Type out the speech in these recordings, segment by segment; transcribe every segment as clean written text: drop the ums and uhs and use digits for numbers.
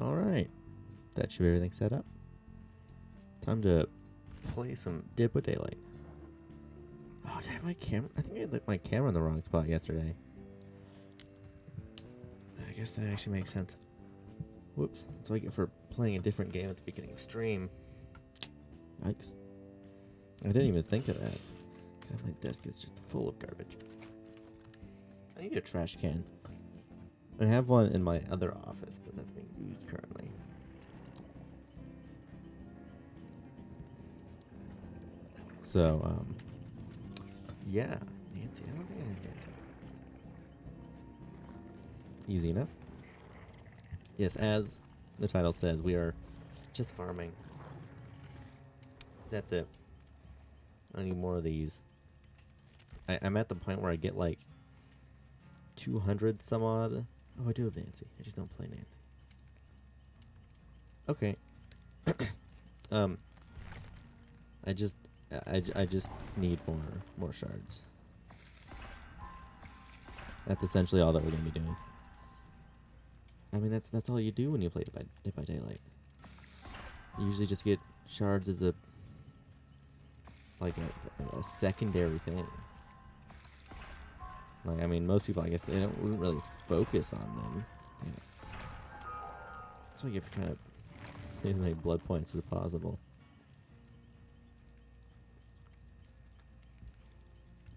Alright. That should be everything set up. Time to play some Dead by Daylight. Oh, did I have my camera? I think I left my camera in the wrong spot yesterday. I guess that actually makes sense. Whoops. That's what I get for playing a different game at the beginning of stream. Yikes. I didn't even think of that. God, my desk is just full of garbage. I need a trash can. I have one in my other office, but that's being used currently. So, yeah, Nancy. I don't think I have Nancy. Easy enough. Yes, as the title says, we are just farming. That's it. I need more of these. I'm at the point where I get like 200 some odd. Oh, I do have Nancy. I just don't play Nancy. Okay. I just need more shards. That's essentially all that we're gonna be doing. I mean, that's all you do when you play Dead by Daylight. You usually just get shards as a secondary thing. Like, I mean, most people, I guess, they wouldn't really focus on them. Yeah. That's what you get for trying to save as many blood points as possible.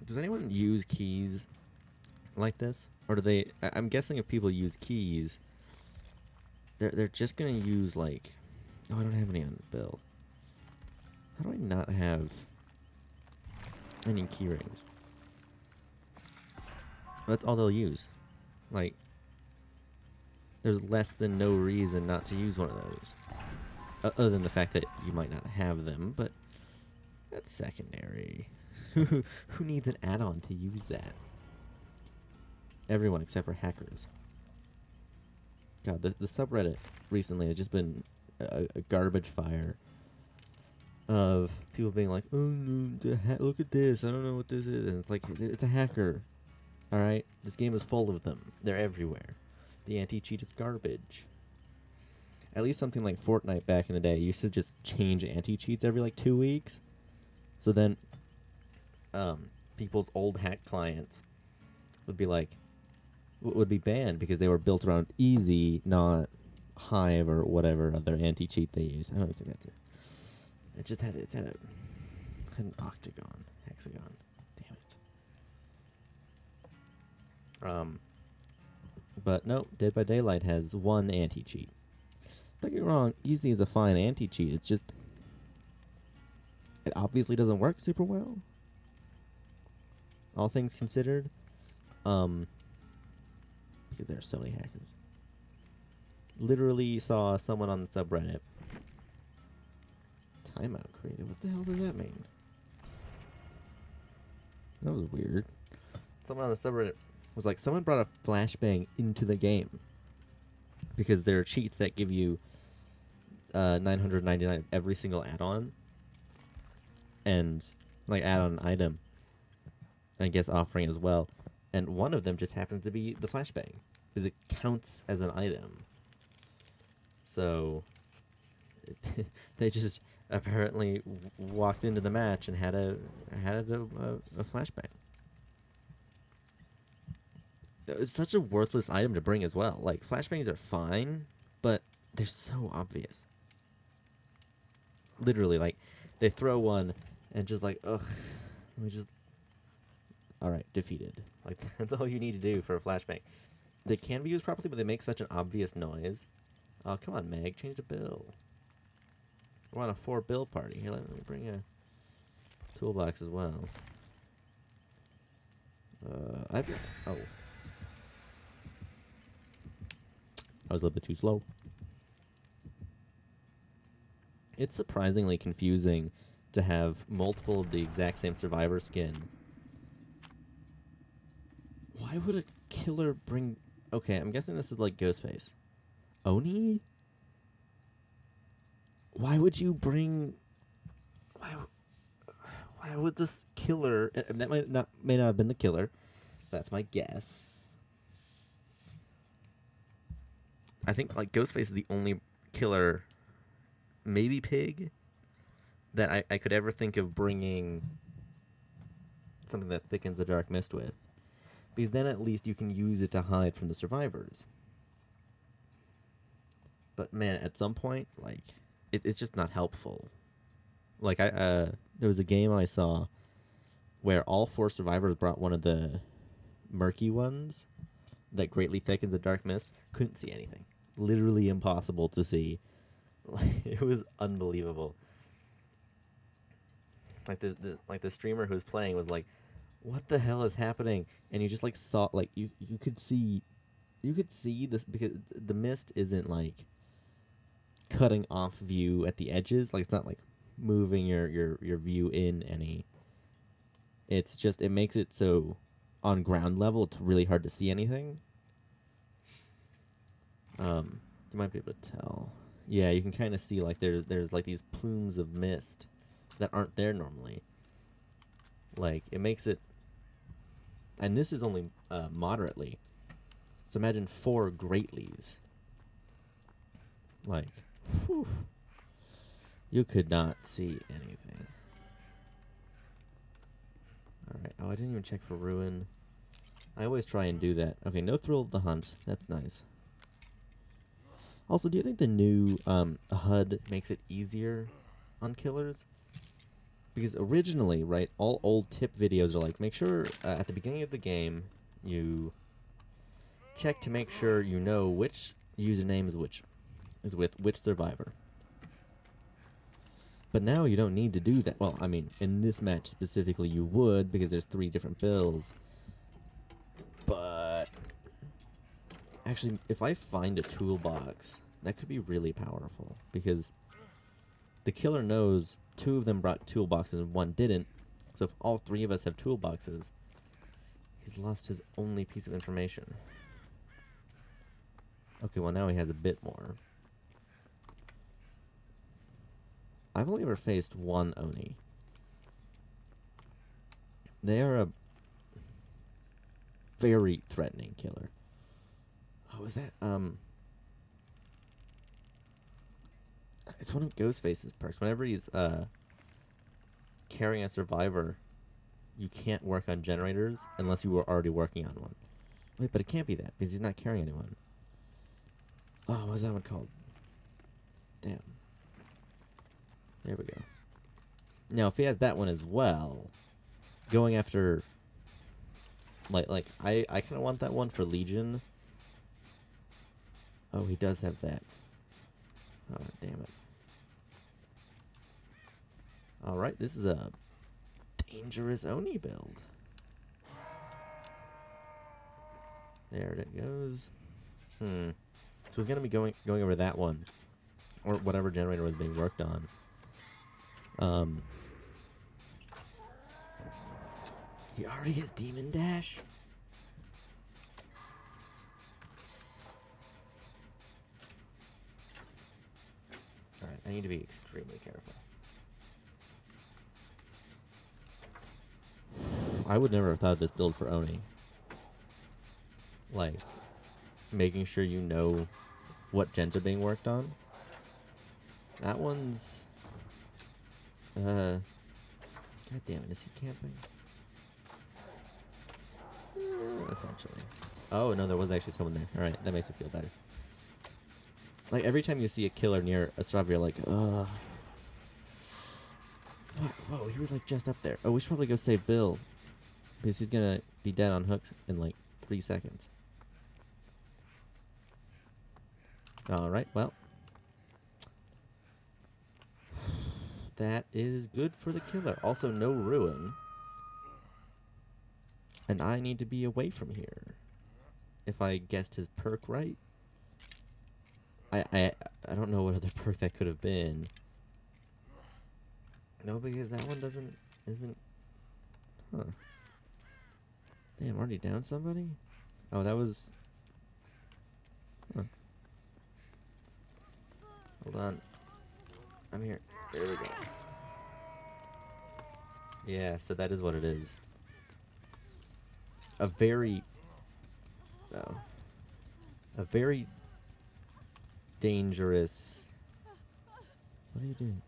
Does anyone use keys like this? Or do they... I'm guessing if people use keys, they're just gonna use, like... Oh, I don't have any on build. How do I not have any key rings? That's all they'll use. Like, there's less than no reason not to use one of those. Other than the fact that you might not have them, but that's secondary. Who needs an add-on to use that? Everyone except for hackers. God, the subreddit recently has just been a garbage fire of people being like, oh no, look at this, I don't know what this is. And it's like, it's a hacker. Alright? This game is full of them. They're everywhere. The anti-cheat is garbage. At least something like Fortnite back in the day used to just change anti-cheats every like 2 weeks. So then people's old hack clients would be like, would be banned because they were built around easy, not Hive or whatever other anti-cheat they use. I don't even think that's it. It just had an octagon, hexagon. Damn it. But no, Dead by Daylight has one anti-cheat. Don't get me wrong, easy is a fine anti-cheat. It's just, it obviously doesn't work super well. All things considered, because there are so many hackers. Literally saw someone on the subreddit. Timeout created. What the hell does that mean? That was weird. Someone on the subreddit was like, someone brought a flashbang into the game because there are cheats that give you 999 of every single add-on and like add-on item, and I guess offering as well. And one of them just happens to be the flashbang because it counts as an item. So they just apparently walked into the match and had a flashbang. It's such a worthless item to bring as well. Like, flashbangs are fine, but they're so obvious. Literally, like, they throw one and just like, ugh, we just, all right, defeated. Like, that's all you need to do for a flashbang. They can be used properly, but they make such an obvious noise. Oh, come on, Meg, change the bill. We're on a 4-bill party. Here, let me bring a toolbox as well. Oh. I was a little bit too slow. It's surprisingly confusing to have multiple of the exact same survivor skin. Why would a killer bring... Okay, I'm guessing this is like Ghostface. Oni? Why would you bring... Why would this killer... That may not have been the killer. That's my guess. I think like Ghostface is the only killer, maybe pig, that I could ever think of bringing something that thickens the dark mist with, because then at least you can use it to hide from the survivors. But man, at some point, like it's just not helpful. Like there was a game I saw where all 4 survivors brought one of the murky ones that greatly thickens the dark mist. Couldn't see anything. Literally impossible to see. It was unbelievable. Like the streamer who was playing was like, "What the hell is happening?" And you just like saw like you could see this, because the mist isn't like cutting off view at the edges. Like it's not like moving your view in any. It's just, it makes it so on ground level it's really hard to see anything. You might be able to tell. Yeah, you can kind of see like there's like these plumes of mist that aren't there normally. Like it makes it, and this is only moderately. So imagine 4 greatlies. Like, whew, you could not see anything. Alright, oh, I didn't even check for ruin. I always try and do that. Okay, no thrill of the hunt. That's nice. Also, do you think the new HUD makes it easier on killers? Because originally, right, all old tip videos are like, make sure at the beginning of the game you check to make sure you know which username is with which survivor. But now you don't need to do that. Well, I mean, in this match specifically you would, because there's 3 different builds. But actually, if I find a toolbox, that could be really powerful, because the killer knows 2 of them brought toolboxes and 1 didn't. So if all 3 of us have toolboxes, he's lost his only piece of information. Okay, well now he has a bit more. I've only ever faced 1 Oni. They are a very threatening killer. Oh, is that, it's one of Ghostface's perks. Whenever he's, carrying a survivor, you can't work on generators unless you were already working on one. Wait, but it can't be that, because he's not carrying anyone. Oh, what was that one called? Damn. There we go. Now, if he has that one as well, going after, like I kind of want that one for Legion. Oh, he does have that. Oh, damn it. Alright, this is a dangerous Oni build. There it goes. So he's going to be going over that one, or whatever generator was being worked on. He already has Demon Dash? Alright, I need to be extremely careful. I would never have thought of this build for Oni. Like, making sure you know what gens are being worked on. That one's... God damn it, is he camping? Essentially. Oh, no, there was actually someone there. Alright, that makes me feel better. Like, every time you see a killer near a survivor, you're like, ugh. Whoa, he was, like, just up there. Oh, we should probably go save Bill, because he's gonna be dead on hooks in, like, 3 seconds. Alright, well. That is good for the killer. Also, no ruin. And I need to be away from here. If I guessed his perk right. I don't know what other perk that could have been. No, because that one isn't... Huh. Damn, I'm already down somebody? Oh, that was... Huh. Hold on. I'm here. There we go. Yeah, so that is what it is. A very... Oh. A very dangerous... What are you doing?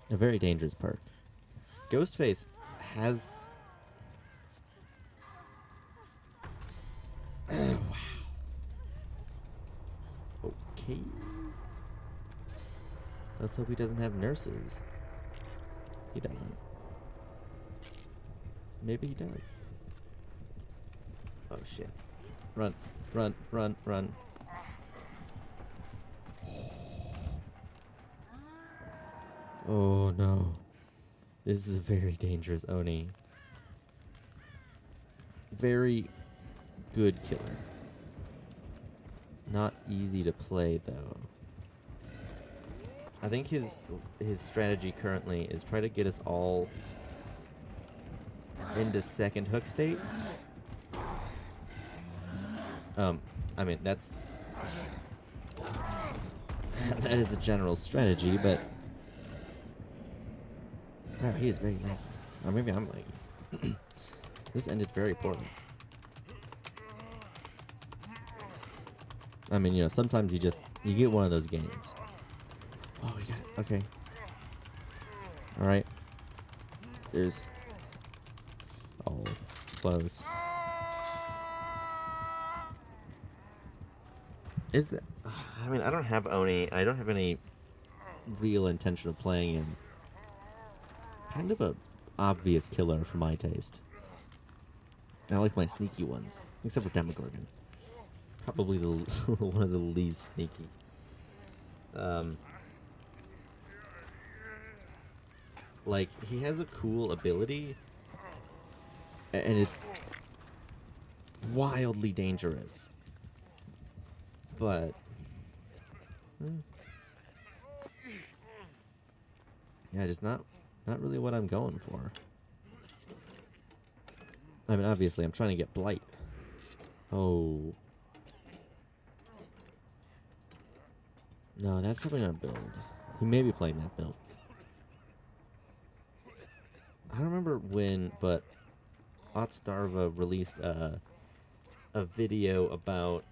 A very dangerous perk. Ghostface has... wow. Okay. Let's hope he doesn't have nurses. He doesn't. Maybe he does. Oh shit. Run, run, run, run. Oh no. This is a very dangerous Oni. Very good killer. Not easy to play though. I think his strategy currently is try to get us all into second hook state. I mean that's that is the general strategy, but wow, he is very laggy. Or maybe I'm laggy. This ended very poorly. I mean, you know, sometimes you get one of those games. Oh, we got it. Okay. All right. There's. Oh, close. Is that? I mean, I don't have Oni. I don't have any real intention of playing him. Kind of a obvious killer for my taste. I like my sneaky ones, except for Demogorgon. Probably the one of the least sneaky. Like, he has a cool ability, and it's wildly dangerous. But yeah, just not really what I'm going for. I mean, obviously, I'm trying to get Blight. Oh. No, that's probably not a build. He may be playing that build. I don't remember when, but Otstarva released a video about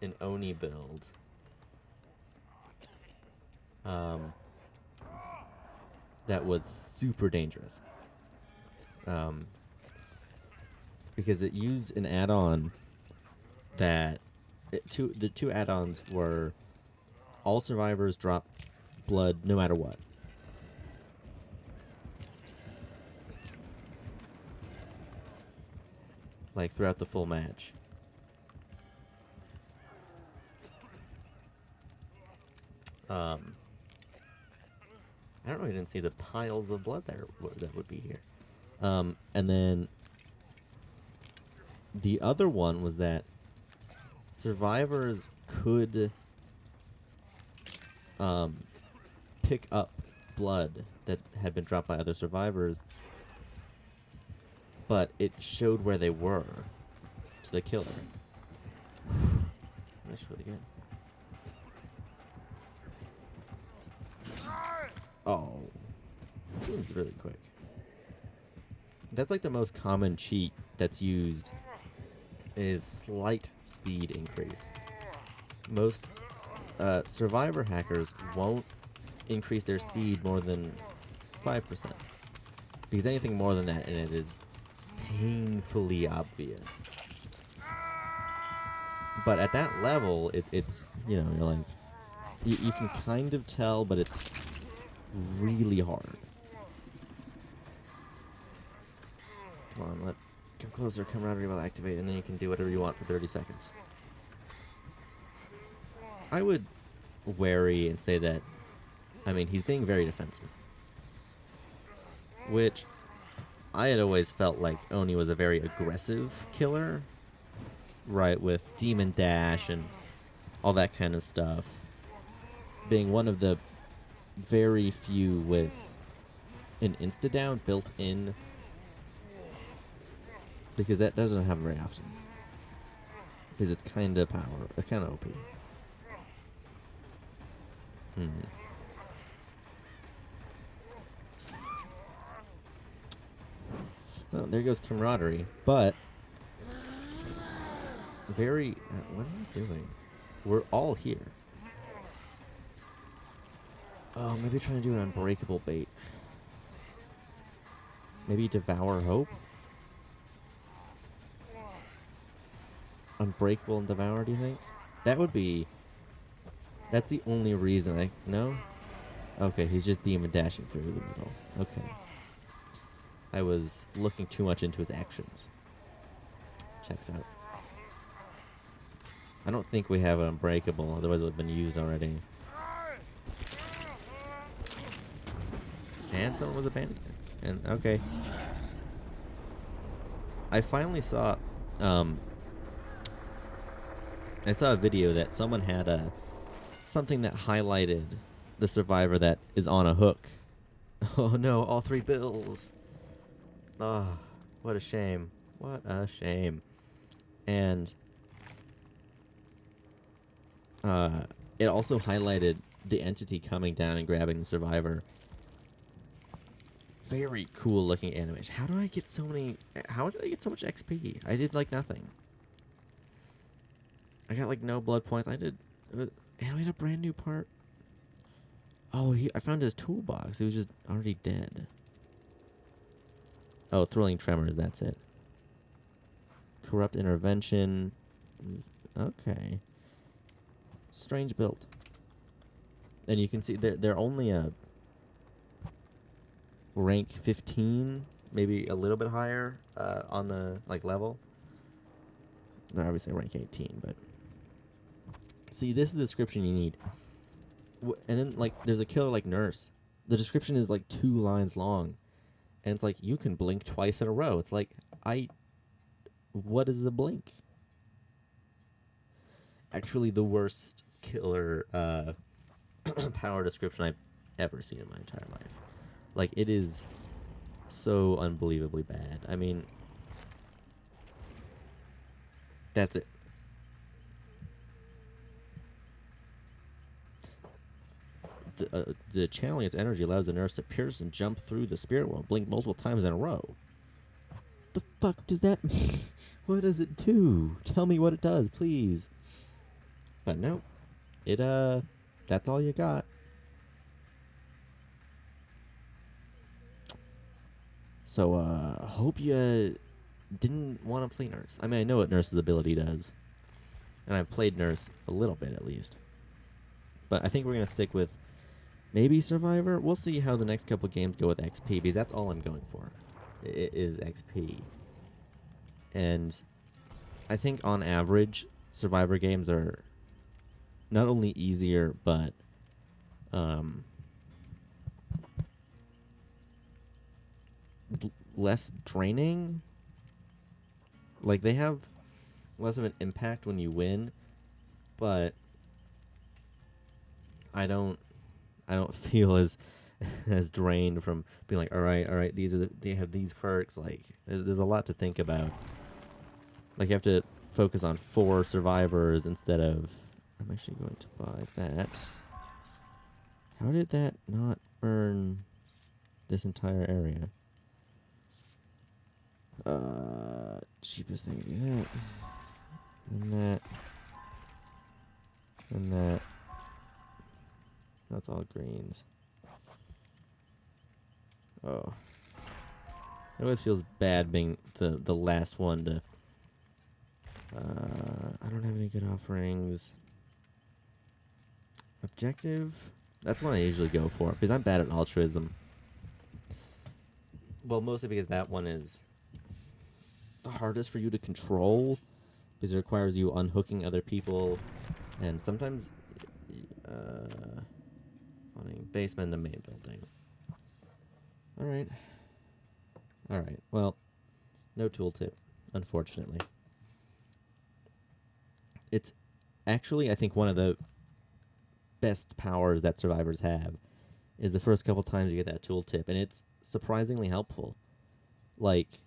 an Oni build. That was super dangerous. Because it used an add-on that... the two add-ons were all survivors drop blood no matter what. Like, throughout the full match. I don't really didn't see the piles of blood there that would be here. And then the other one was that survivors could pick up blood that had been dropped by other survivors, but it showed where they were to the killer. That's really good. Oh, seems really quick. That's like the most common cheat that's used is slight speed increase. Most survivor hackers won't increase their speed more than 5%. Because anything more than that, and it is painfully obvious. But at that level, it's, you know, you're like, you can kind of tell, but it's really hard. Come on, come closer, camaraderie will activate, and then you can do whatever you want for 30 seconds. I would wary and say that, I mean, he's being very defensive. Which, I had always felt like Oni was a very aggressive killer. Right, with Demon Dash and all that kind of stuff. Being one of the very few with an insta-down built in. Because that doesn't happen very often. Because it's kind of it's kind of OP. Well, there goes camaraderie, but very... what am I doing? We're all here. Oh, maybe trying to do an unbreakable bait. Maybe devour hope? Unbreakable and devour, do you think? That would be... That's the only reason I... No? Okay, he's just demon dashing through the middle. Okay. I was looking too much into his actions. Checks out. I don't think we have an unbreakable, otherwise it would have been used already. And someone was abandoned. And, okay. I finally saw... I saw a video that someone had something that highlighted the survivor that is on a hook. Oh no, all 3 bills. Oh, what a shame. What a shame. And it also highlighted the entity coming down and grabbing the survivor. Very cool looking animation. How did I get so many... How did I get so much XP? I did like nothing. I got like no blood points. I did... and we had a brand new part. Oh, I found his toolbox. He was just already dead. Oh, thrilling tremors. That's it. Corrupt intervention. Okay. Strange build. And you can see they're only a rank 15, maybe a little bit higher on the like level. They're obviously rank 18, but see, this is the description you need. And then like there's a killer like nurse. The description is like 2 lines long, and it's like you can blink twice in a row. It's like what is a blink? Actually, the worst killer power description I've ever seen in my entire life. Like, it is so unbelievably bad. I mean, that's it. The channeling its energy allows the nurse to pierce and jump through the spirit world, blink multiple times in a row. The fuck does that mean? What does it do? Tell me what it does, please. But no, that's all you got. So, hope you didn't want to play Nurse. I mean, I know what Nurse's ability does. And I've played Nurse a little bit, at least. But I think we're going to stick with maybe Survivor. We'll see how the next couple games go with XP, because that's all I'm going for. It is XP. And I think on average, Survivor games are not only easier, but less draining. Like, they have less of an impact when you win, but I don't feel as drained from being like, all right, they have these perks. Like, there's a lot to think about. Like, you have to focus on 4 survivors instead of... I'm actually going to buy that. How did that not burn this entire area? Cheapest thing to do that. And that. And that. That's all greens. Oh. It always feels bad being the last one to... I don't have any good offerings. Objective? That's one I usually go for, because I'm bad at altruism. Well, mostly because that one is the hardest for you to control, because it requires you unhooking other people, and sometimes wanting basement and the main building. Alright, well, no tooltip, unfortunately. It's actually, I think, one of the best powers that survivors have is the first couple times you get that tooltip, and it's surprisingly helpful. Like,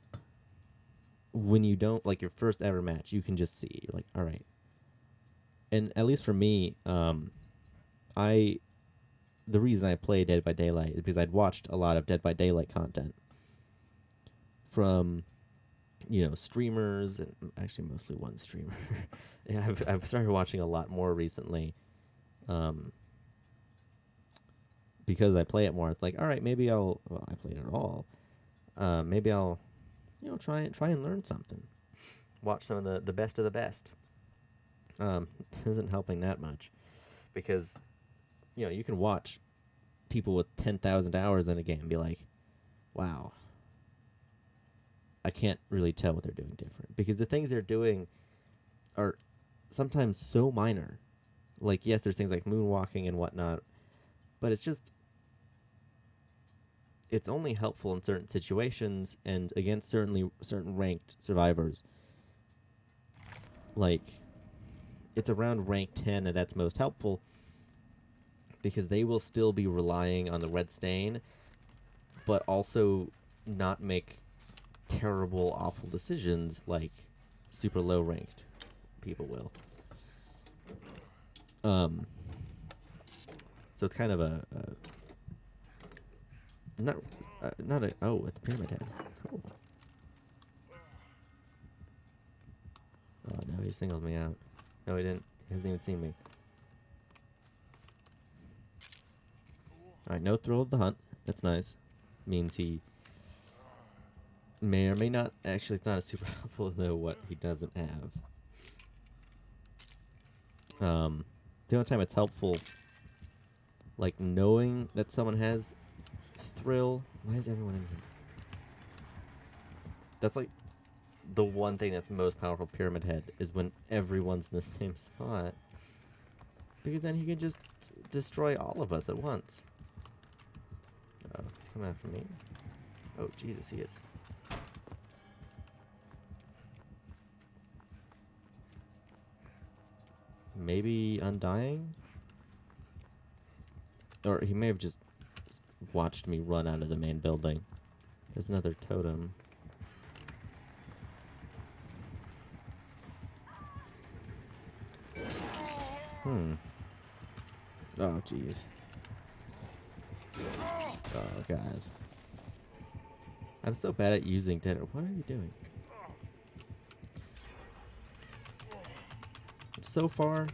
when you don't, like, your first ever match, you can just see, you're like, all right. And at least for me, the reason I play Dead by Daylight is because I'd watched a lot of Dead by Daylight content from streamers, and actually mostly one streamer. Yeah, I've started watching a lot more recently, because I play it more. It's like, all right, maybe I played it all. Maybe I'll, try and learn something. Watch some of the best of the best. Isn't helping that much, because you can watch people with 10,000 hours in a game and be like, wow, I can't really tell what they're doing different, because the things they're doing are sometimes so minor. Like, yes, there's things like moonwalking and whatnot, but it's only helpful in certain situations and against certain ranked survivors. Like, it's around rank 10 and that's most helpful, because they will still be relying on the red stain, but also not make terrible, awful decisions like super low ranked people will. So it's kind of a not a it's Pyramid Head. Cool. Oh no, he singled me out. No, he didn't. He hasn't even seen me. All right, no thrill of the hunt. That's nice. Means he may or may not. Actually, it's not a super helpful to know what he doesn't have. The only time it's helpful, like knowing that someone has thrill. Why is everyone in here? That's like the one thing that's most powerful Pyramid Head, is when everyone's in the same spot, because then he can just destroy all of us at once. Oh, he's coming after me. Oh, Jesus, he is. Maybe Undying? Or he may have just watched me run out of the main building. There's another totem. Oh, jeez. Oh, God. I'm so bad at using dead. What are you doing? So far,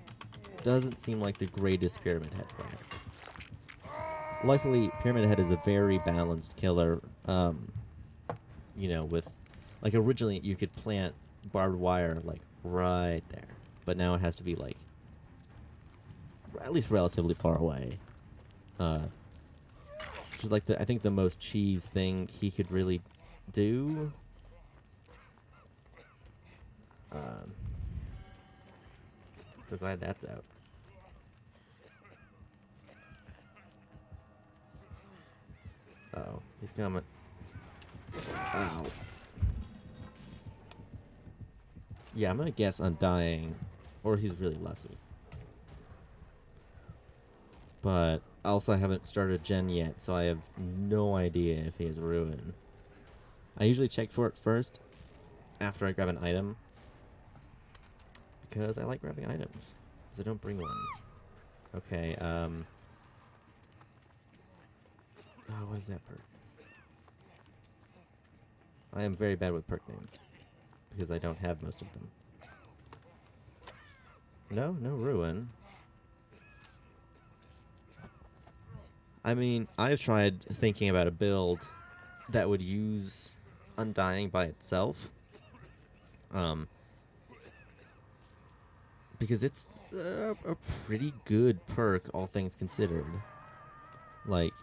doesn't seem like the greatest Pyramid Head player. Luckily, Pyramid Head is a very balanced killer. With, like, originally you could plant barbed wire, like, right there. But now it has to be, like, at least relatively far away. Which is, like, I think the most cheese thing he could really do. So glad that's out. Uh-oh, he's coming. Ow. Yeah, I'm gonna guess Undying, or he's really lucky. But also I haven't started Gen yet, so I have no idea if he has Ruin. I usually check for it first, after I grab an item, because I like grabbing items, because I don't bring one. Okay, oh, what is that perk? I am very bad with perk names, because I don't have most of them. No Ruin. I mean, I've tried thinking about a build that would use Undying by itself. Because it's a pretty good perk, all things considered. Like,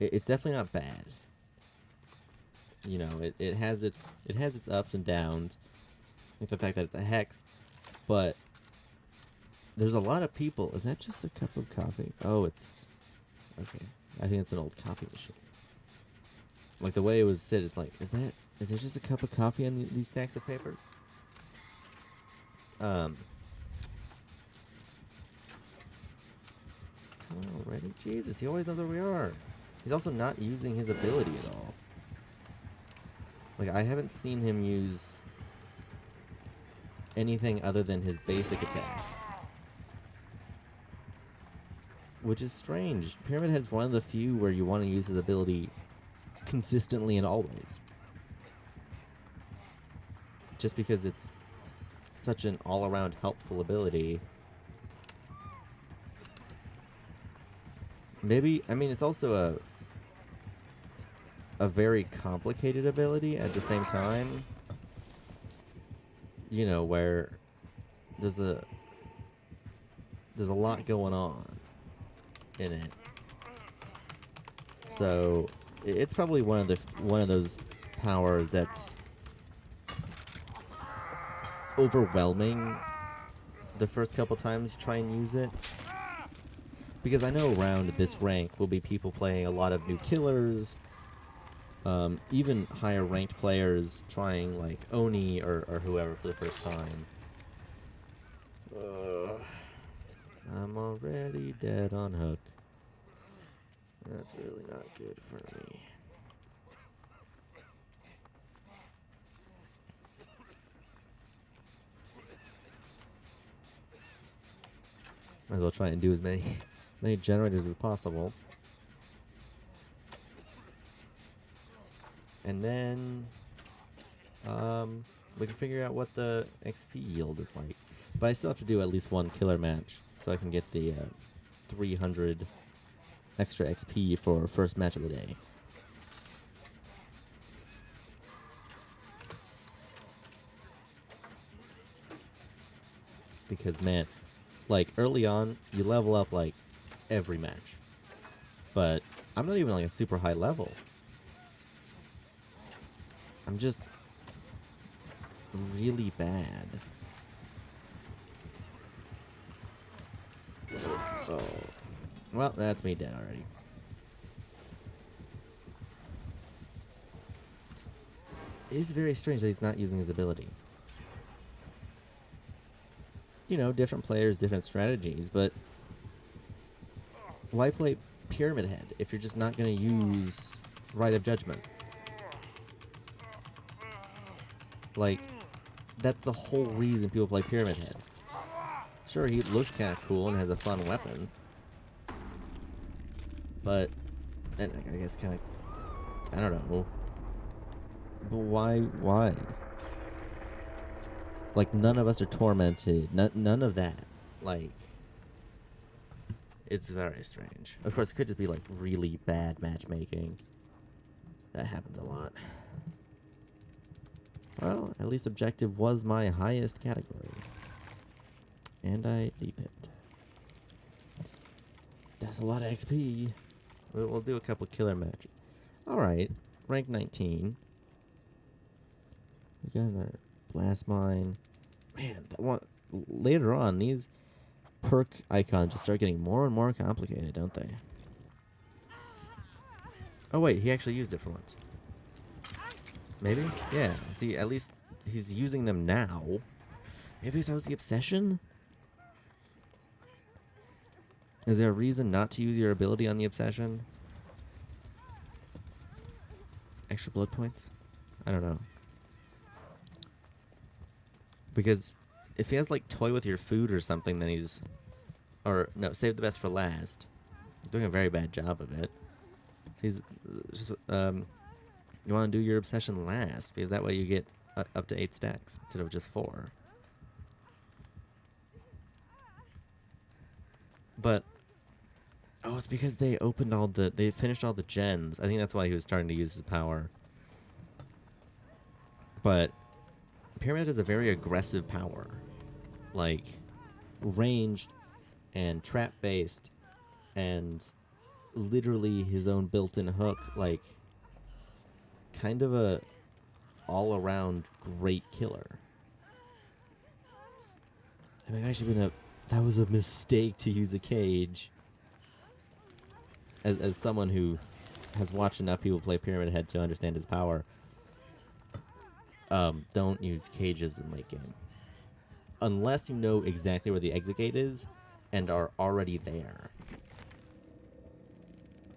it's definitely not bad. It has its ups and downs, like the fact that it's a hex, but there's a lot of people. Is that just a cup of coffee? Oh, it's okay. I think it's an old coffee machine. Like the way it was said, it's like, is there just a cup of coffee on these stacks of papers? It's coming already. Jesus, he always knows where we are. He's also not using his ability at all. Like, I haven't seen him use anything other than his basic attack, which is strange. Pyramid Head's one of the few where you want to use his ability consistently and always. just because it's such an all-around helpful ability. Maybe, I mean, it's also a very complicated ability at the same time. You know, where there's a lot going on in it. So it's probably one of those powers that's overwhelming the first couple times you try and use it. Because I know around this rank will be people playing a lot of new killers, even higher ranked players trying like Oni or whoever for the first time. I'm already dead on hook. That's really not good for me. Might as well try and do as many generators as possible. And then we can figure out what the XP yield is like. But I still have to do at least one killer match so I can get the 300 extra XP for first match of the day. Because, man, like, early on, you level up, like, every match. But I'm not even, like, a super high level. I'm just really bad. Oh. Well, that's me dead already. It is very strange that he's not using his ability. You know, different players, different strategies, but why play Pyramid Head if you're just not going to use Right of Judgment? Like, that's the whole reason people play Pyramid Head. Sure, he looks kind of cool and has a fun weapon. But, and I guess kind of, I don't know. But why? Like, none of us are tormented. None of that. Like, it's very strange. Of course, it could just be, like, really bad matchmaking. That happens a lot. Well, at least objective was my highest category. And I deep-hit. That's a lot of XP. We'll do a couple killer matches. Alright, rank 19. We got our blast mine. Man, that one, later on, these perk icons just start getting more and more complicated, don't they? Oh wait, he actually used it for once. Maybe? Yeah, see, at least he's using them now. Maybe that was the obsession? Is there a reason not to use your ability on the obsession? Extra blood points? I don't know. Because if he has, like, toy with your food or something, then he's... Or, no, save the best for last. Doing a very bad job of it. He's just, you want to do your obsession last, because that way you get up to 8 stacks instead of just 4. But... Oh, it's because they opened all the... They finished all the gens. I think that's why he was starting to use his power. But... Pyramid is a very aggressive power. Like, ranged and trap-based and literally his own built-in hook. Like, kind of a all-around great killer. I mean, actually been that was a mistake to use a cage. As someone who has watched enough people play Pyramid Head to understand his power, don't use cages in late game. Unless you know exactly where the exit gate is and are already there.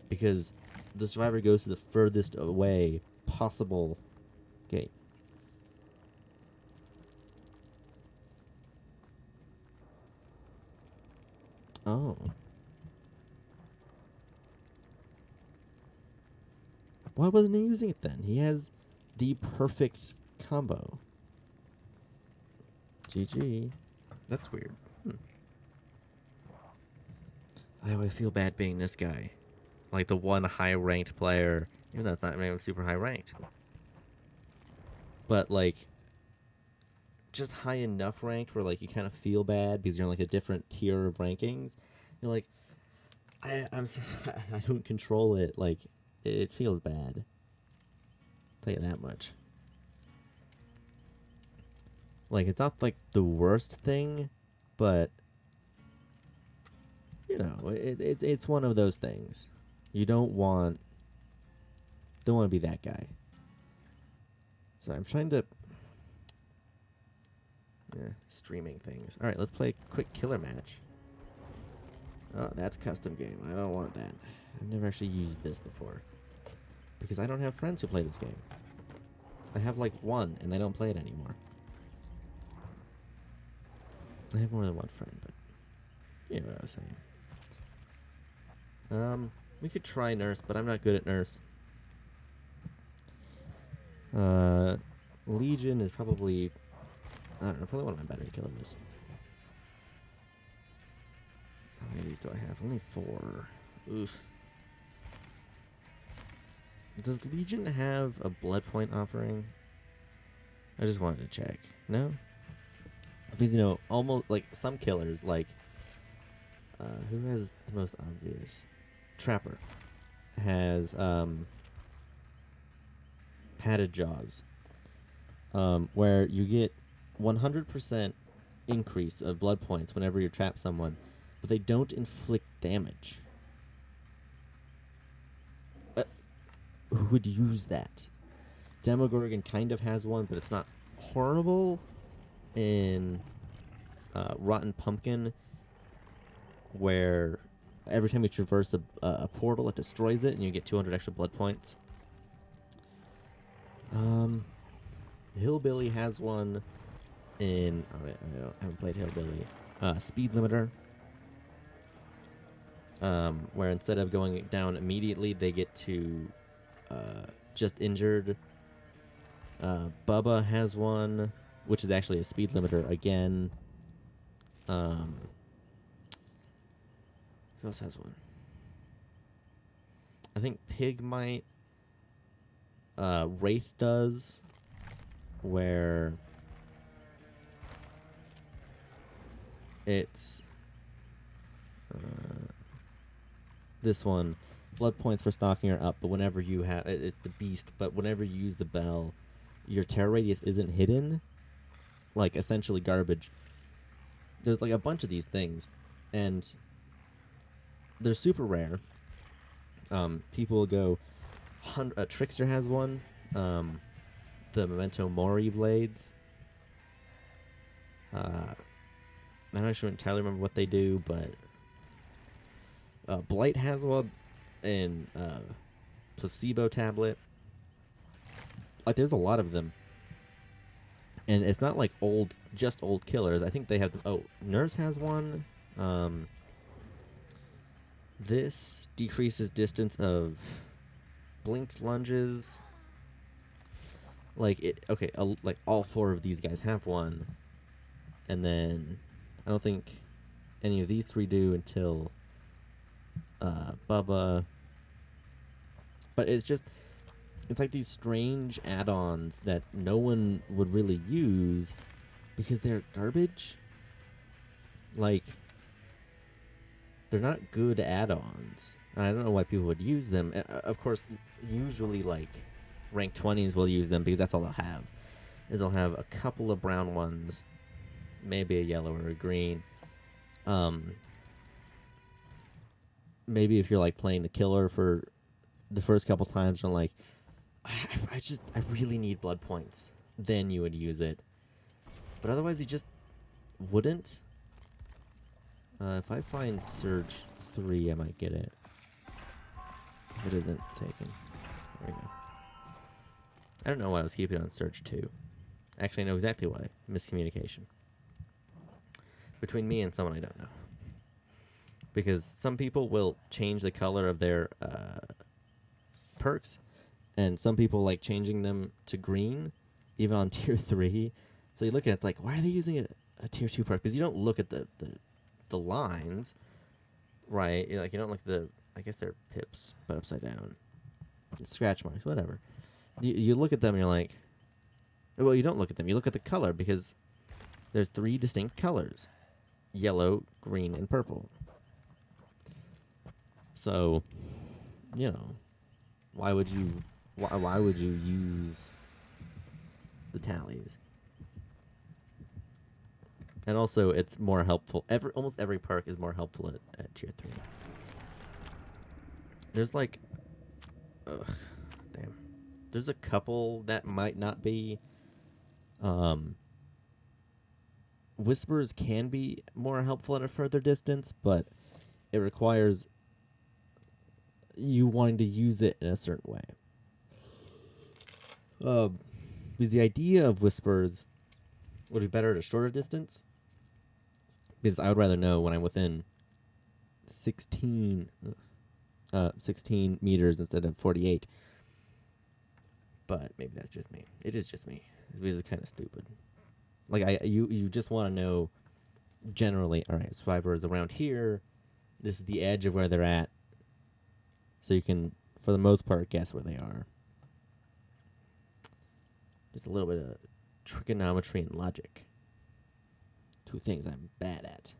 Because the survivor goes to the furthest away possible gate. Oh. Why wasn't he using it then? He has the perfect combo. GG. That's weird. I always feel bad being this guy. Like the one high-ranked player, even though it's not even super high-ranked. But, like, just high enough ranked where, like, you kind of feel bad because you're in, like, a different tier of rankings. You're like, I don't control it. Like, it feels bad. I'll tell you that much. Like, it's not, like, the worst thing, but, you know, it's one of those things. You don't want to be that guy. So I'm trying to... streaming things. Alright, let's play a quick killer match. Oh, that's custom game. I don't want that. I've never actually used this before. Because I don't have friends who play this game. I have, like, one, and I don't play it anymore. I have more than one friend, but... you know what I was saying. We could try Nurse, but I'm not good at Nurse. Legion is probably... I don't know, probably one of my better killers. How many of these do I have? Only 4. Oof. Does Legion have a blood point offering? I just wanted to check. No? Because, you know, almost, like, some killers, like... who has the most obvious? Trapper has, padded jaws. Where you get 100% increase of blood points whenever you trap someone, but they don't inflict damage. Who would use that? Demogorgon kind of has one, but it's not horrible. In Rotten Pumpkin, where every time you traverse a portal, it destroys it, and you get 200 extra blood points. Hillbilly has one in... I haven't played Hillbilly. Speed Limiter. Where instead of going down immediately, they get to just injured. Bubba has one, which is actually a speed limiter again. Who else has one? I think Pig might. Wraith does, where it's this one. Blood points for stalking are up, but whenever you have... it's the beast, but whenever you use the bell, your terror radius isn't hidden. Like, essentially garbage. There's, like, a bunch of these things, and they're super rare. People will go... Trickster has one. The Memento Mori blades. I'm not sure entirely remember what they do, but... Blight has one. And placebo tablet. Like, there's a lot of them, and it's not like just old killers. I think they have them. Oh, Nurse has one. This decreases distance of blinked lunges. Like it. Okay, like all 4 of these guys have one, and then I don't think any of these 3 do until Bubba. But it's like these strange add-ons that no one would really use because they're garbage. Like, they're not good add-ons. I don't know why people would use them. Of course, usually, like, rank 20s will use them because that's all they'll have. Is they'll have a couple of brown ones, maybe a yellow or a green. Maybe if you're, like, playing the killer for the first couple times, I'm like, I really need blood points. Then you would use it. But otherwise, you just wouldn't. If I find Surge 3, I might get it. If it isn't taken. There we go. I don't know why I was keeping it on Surge 2. Actually, I know exactly why. Miscommunication. Between me and someone I don't know. Because some people will change the color of their perks, and some people like changing them to green, even on tier 3. So you look at it, it's like, why are they using a tier 2 park because you don't look at the lines, right? Like, you don't look at the, I guess they're pips, but upside down. Scratch marks, whatever. You look at them and you're like, well, you don't look at them. You look at the color because there's 3 distinct colors: yellow, green, and purple. So, you know, why would you use the tallies? And also, it's more helpful. Almost every park is more helpful at tier 3. There's like, damn. There's a couple that might not be. Whispers can be more helpful at a further distance, but it requires you wanting to use it in a certain way. Because the idea of whispers would be better at a shorter distance. Because I would rather know when I'm within 16 meters instead of 48. But maybe that's just me. It is just me. Because it's kind of stupid. Like, you just want to know generally, all right, survivor is around here. This is the edge of where they're at. So you can, for the most part, guess where they are. Just a little bit of trigonometry and logic. 2 things I'm bad at.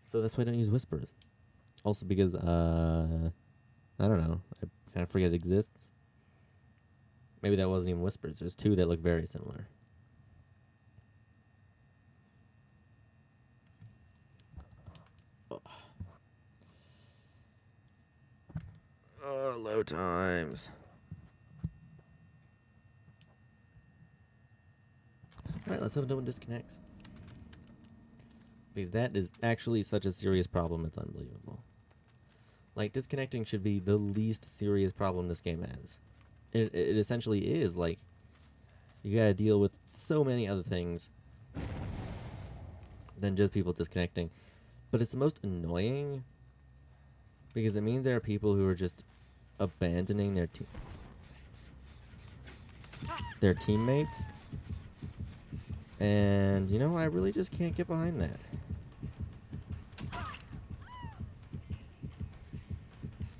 So that's why I don't use whispers. Also because, I don't know. I kind of forget it exists. Maybe that wasn't even whispers. There's 2 that look very similar. Oh, low times. Alright, let's hope no one disconnects. Because that is actually such a serious problem, it's unbelievable. Like, disconnecting should be the least serious problem this game has. It essentially is. Like, you gotta deal with so many other things than just people disconnecting. But it's the most annoying because it means there are people who are just abandoning their teammates. And, you know, I really just can't get behind that.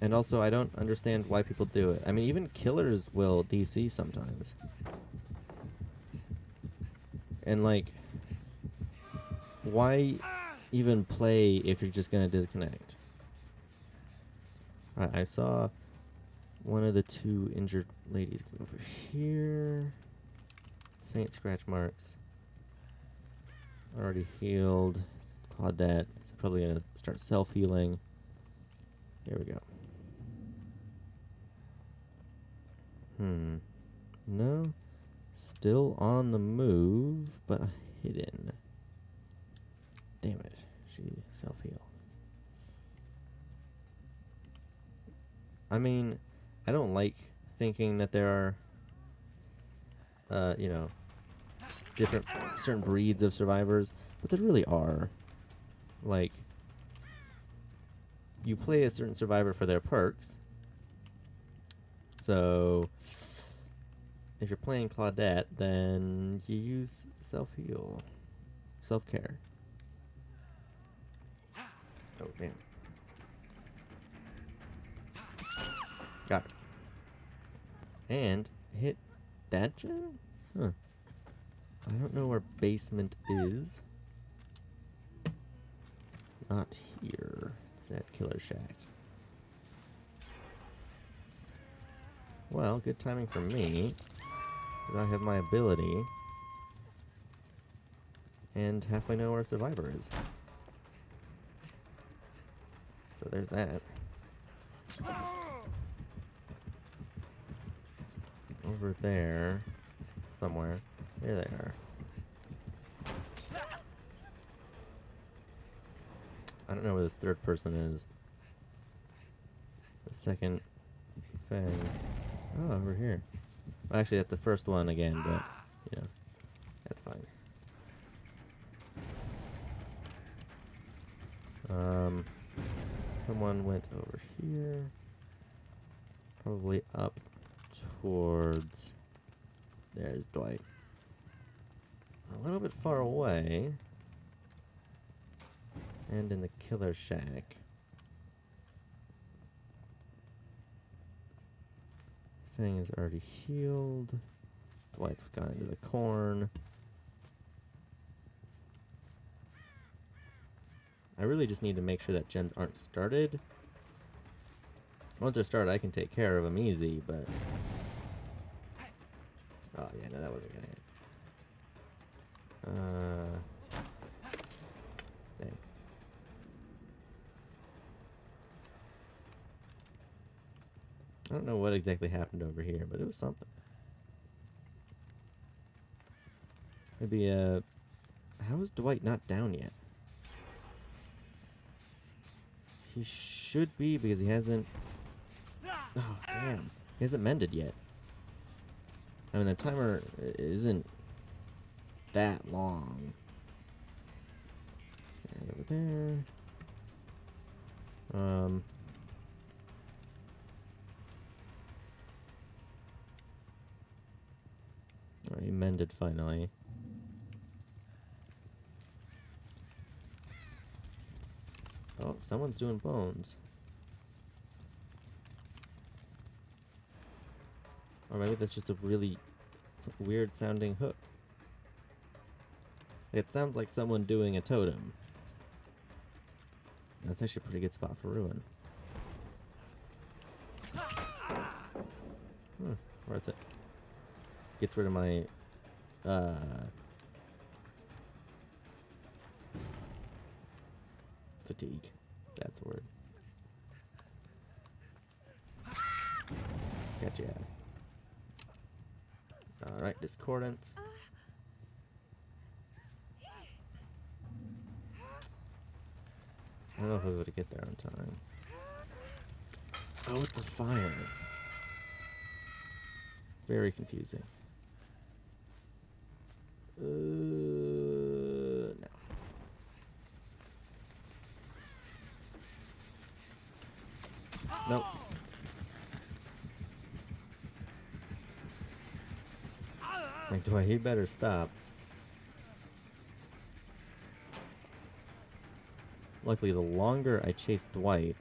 And also, I don't understand why people do it. I mean, even killers will DC sometimes. And, like, why even play if you're just gonna disconnect? Alright, I saw one of the 2 injured ladies go over here. Faint scratch marks. Already healed. Claudette. It's probably gonna start self-healing. Here we go. No. Still on the move, but hidden. Damn it. She self-healed. I mean, I don't like thinking that there are, you know, certain breeds of survivors, but there really are. Like, you play a certain survivor for their perks. So, if you're playing Claudette, then you use self-heal. Self-care. Oh, damn. Got it. And hit that gen? Huh. I don't know where basement is. Not here. It's at Killer Shack. Well, good timing for me. Because I have my ability. And halfway know where Survivor is. So there's that. Over there. Somewhere. There they are. I don't know where this 3rd person is. The 2nd Fang. Oh, over here. Well, actually, that's the 1st one again, but, you know, that's fine. Someone went over here. Probably up towards... There's Dwight. a little bit far away. And in the killer shack. Thing is already healed. Dwight's gone into the corn. I really just need to make sure that gens aren't started. Once they're started, I can take care of them easy, but... Oh, yeah, no, that wasn't gonna hit. Dang. I don't know what exactly happened over here, but it was something. Maybe, how is Dwight not down yet? He should be, because he hasn't... Oh, damn. He hasn't mended yet. I mean, the timer isn't that long. Get over there. Oh, he mended finally. Oh, someone's doing bones. Or maybe that's just a really weird sounding hook. It sounds like someone doing a totem. That's actually a pretty good spot for ruin. Worth it. Gets rid of my fatigue. That's the word. Gotcha. Alright, discordance. I don't know if I'll be able to get there on time. Oh, with the fire. Very confusing. No. Nope. Like, Dwight, he better stop. Luckily, the longer I chase Dwight,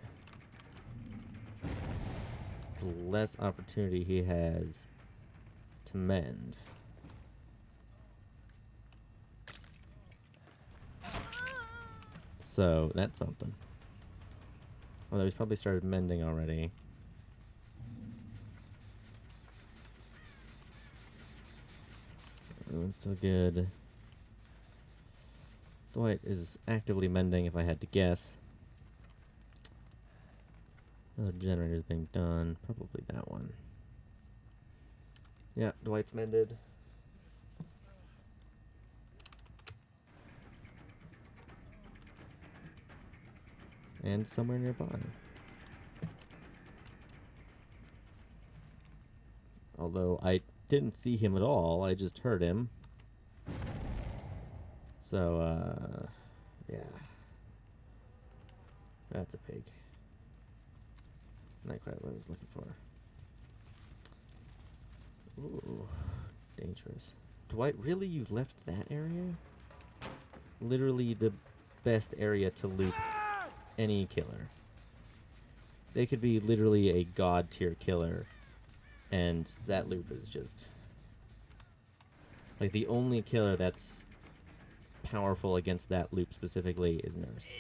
the less opportunity he has to mend. So, that's something. Although he's probably started mending already. Everyone's still good. Dwight is actively mending, if I had to guess. Another generator's being done. Probably that one. Yeah, Dwight's mended. And somewhere nearby. Although I didn't see him at all, I just heard him. So, yeah. That's a pig. Not quite what I was looking for. Ooh, dangerous. Dwight, really? You left that area? Literally the best area to loop any killer. They could be literally a god tier killer, and that loop is just... Like, the only killer that's powerful against that loop specifically is Nurse.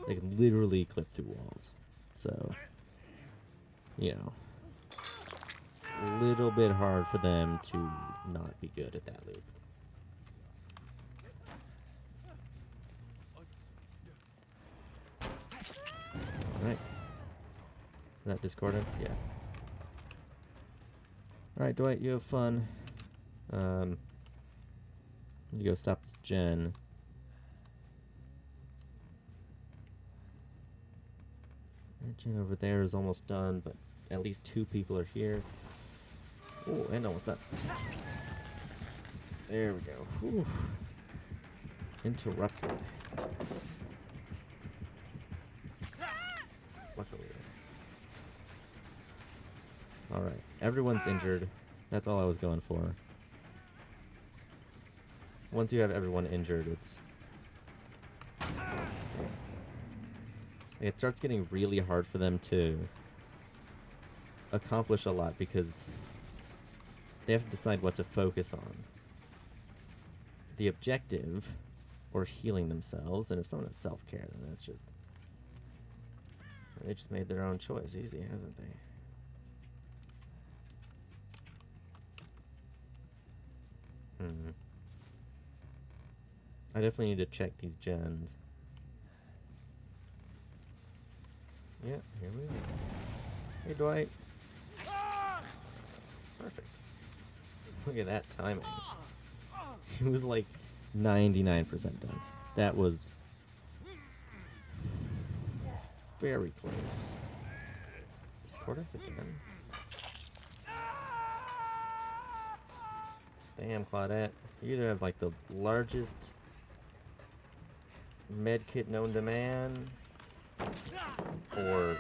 They can literally clip through walls. So, you know, a little bit hard for them to not be good at that loop. Alright. That discordance? Yeah. Alright, Dwight, you have fun. You go stop this gen. That gen over there is almost done, but at least 2 people are here. Oh, and almost done. There we go. Whew. Interrupted. Luckily. Alright, everyone's injured. That's all I was going for. Once you have everyone injured, it starts getting really hard for them to accomplish a lot because they have to decide what to focus on. The objective or healing themselves, and if someone has self-care, then that's just... They just made their own choice. Easy, haven't they? I definitely need to check these gens. Yeah, here we are. Hey, Dwight. Perfect. Look at that timing. He was like 99% done. That was very close. Discordance again. Damn, Claudette. You either have like the largest med kit known to man, or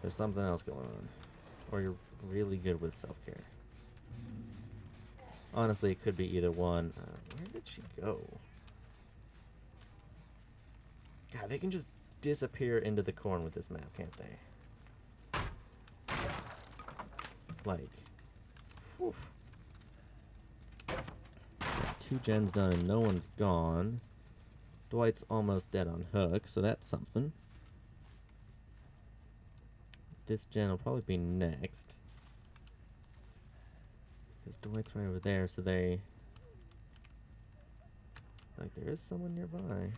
there's something else going on. Or you're really good with self-care. Honestly, it could be either one. Where did she go? God, they can just disappear into the corn with this map, can't they? Like, whew. Got 2 gens done and no one's gone. Dwight's almost dead on hook, so that's something. This gen will probably be next. Because Dwight's right over there, so they... Like, there is someone nearby.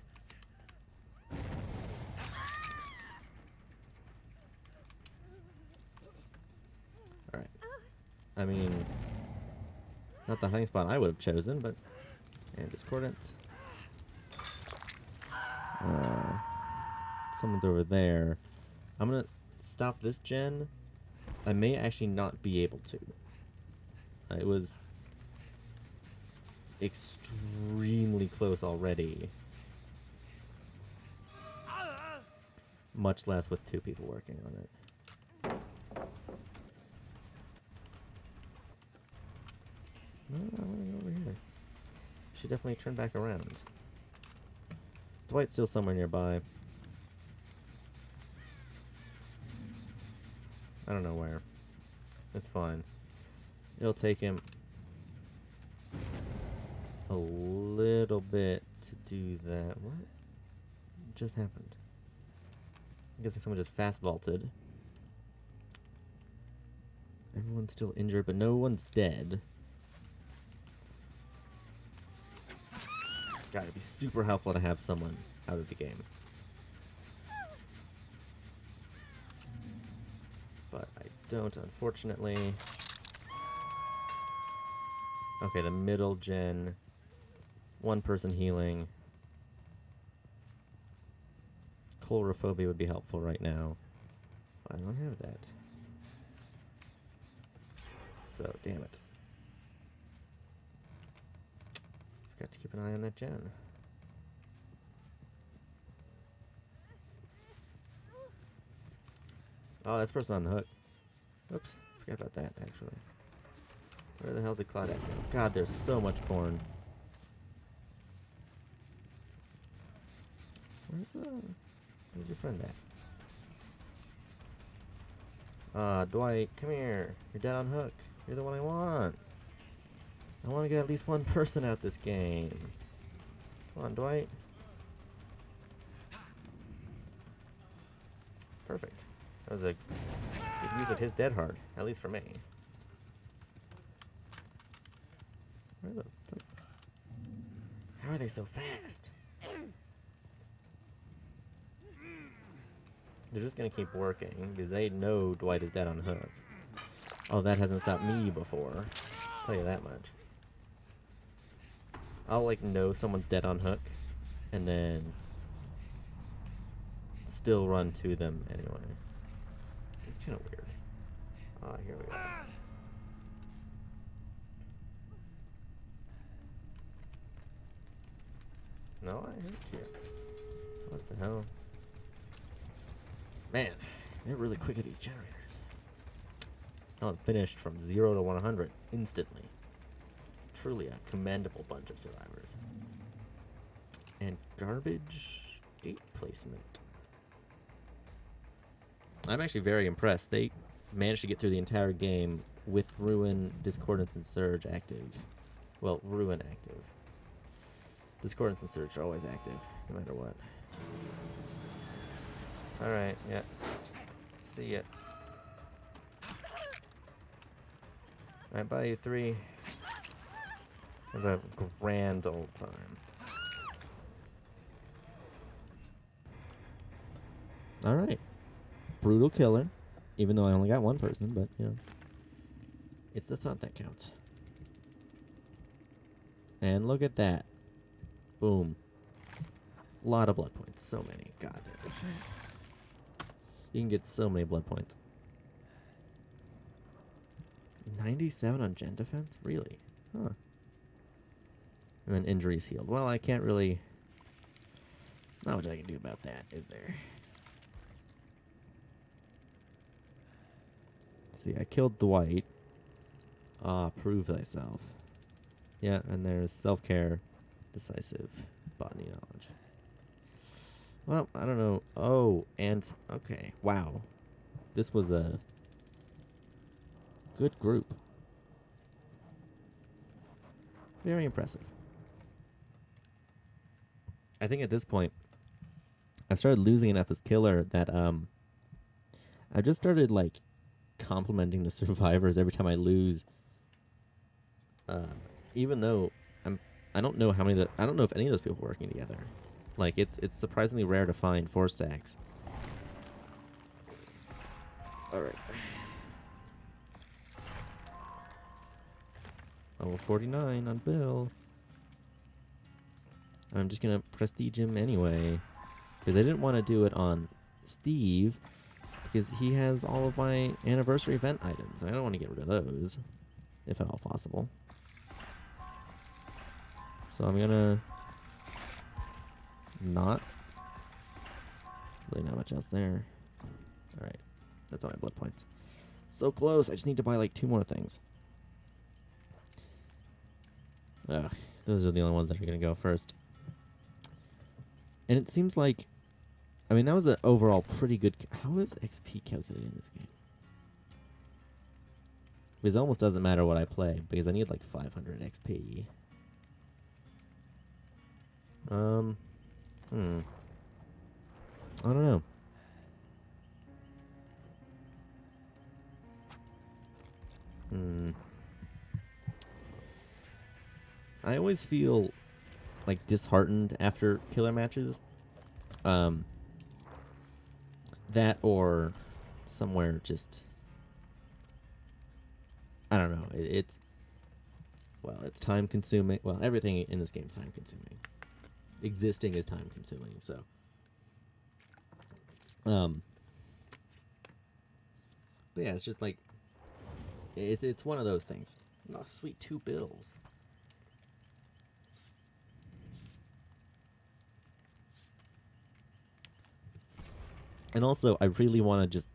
Alright. I mean... Not the hiding spot I would have chosen, but... And Discordance. Someone's over there. I'm gonna stop this gen. I may actually not be able to. It was extremely close already. Much less with 2 people working on it. No, I want to go over here. She definitely turned back around. Dwight's still somewhere nearby. I don't know where. It's fine. It'll take him a little bit to do that. What just happened? I'm guessing someone just fast vaulted. Everyone's still injured, but no one's dead. God, it'd be super helpful to have someone out of the game. But I don't, unfortunately. Okay, the middle gen. 1 person healing. Chlorophobia would be helpful right now. I don't have that. So, damn it. Got to keep an eye on that gen. Oh, that's person on the hook. Oops, forgot about that, actually. Where the hell did Claudette go? God, there's so much corn. Where's your friend at? Dwight, come here. You're dead on hook. You're the one I want. I want to get at least 1 person out this game. Come on, Dwight. Perfect. That was a good use of his dead hard, at least for me. Where the fuck? How are they so fast? They're just gonna keep working because they know Dwight is dead on hook. Oh, that hasn't stopped me before. I'll tell you that much. I'll like know someone's dead on hook and then still run to them anyway. It's kind of weird. Ah, here we go. No, I hurt you. What the hell? Man, they're really quick at these generators. Oh, it finished from 0 to 100 instantly. truly a commendable bunch of survivors. And garbage gate placement. I'm actually very impressed. They managed to get through the entire game with Ruin, Discordance, and Surge active. Well, Ruin active. Discordance and Surge are always active, no matter what. Alright, yeah. See ya. Alright, bye, you three. Have a grand old time. Alright. Brutal killer. Even though I only got one person, but, you know. It's the thought that counts. And look at that. Boom. A lot of blood points. So many. God damn it. You can get so many blood points. 97 on gen defense? Really? Huh. And then injuries healed. Well, I can't really... Not much I can do about that, is there? See, I killed Dwight. Prove thyself. Yeah, and there's self-care, decisive, botany knowledge. Well, I don't know. Oh, and... Okay, wow. This was a good group. Very impressive. I think at this point, I started losing enough as killer that I just started like complimenting the survivors every time I lose. Even though I don't know how many I don't know if any of those people are working together. Like it's surprisingly rare to find 4 stacks. All right. Level 49 on Bill. I'm just gonna prestige him anyway, because I didn't want to do it on Steve, because he has all of my anniversary event items. I don't want to get rid of those, if at all possible. So I'm gonna not. Really not much else there. All right, that's all my blood points. So close. I just need to buy like 2 more things. Ugh, those are the only ones that are gonna go first. And it seems like, I mean, that was an overall pretty good... How is XP calculated in this game? Because it almost doesn't matter what I play, because I need like 500 XP. I don't know. I always feel like disheartened after killer matches. That or somewhere just, I don't know. It's it's time consuming. Well, everything in this game is time consuming. Existing is time consuming. So, but yeah, it's just like it's one of those things. Oh, sweet 2 bills. And also, I really want to just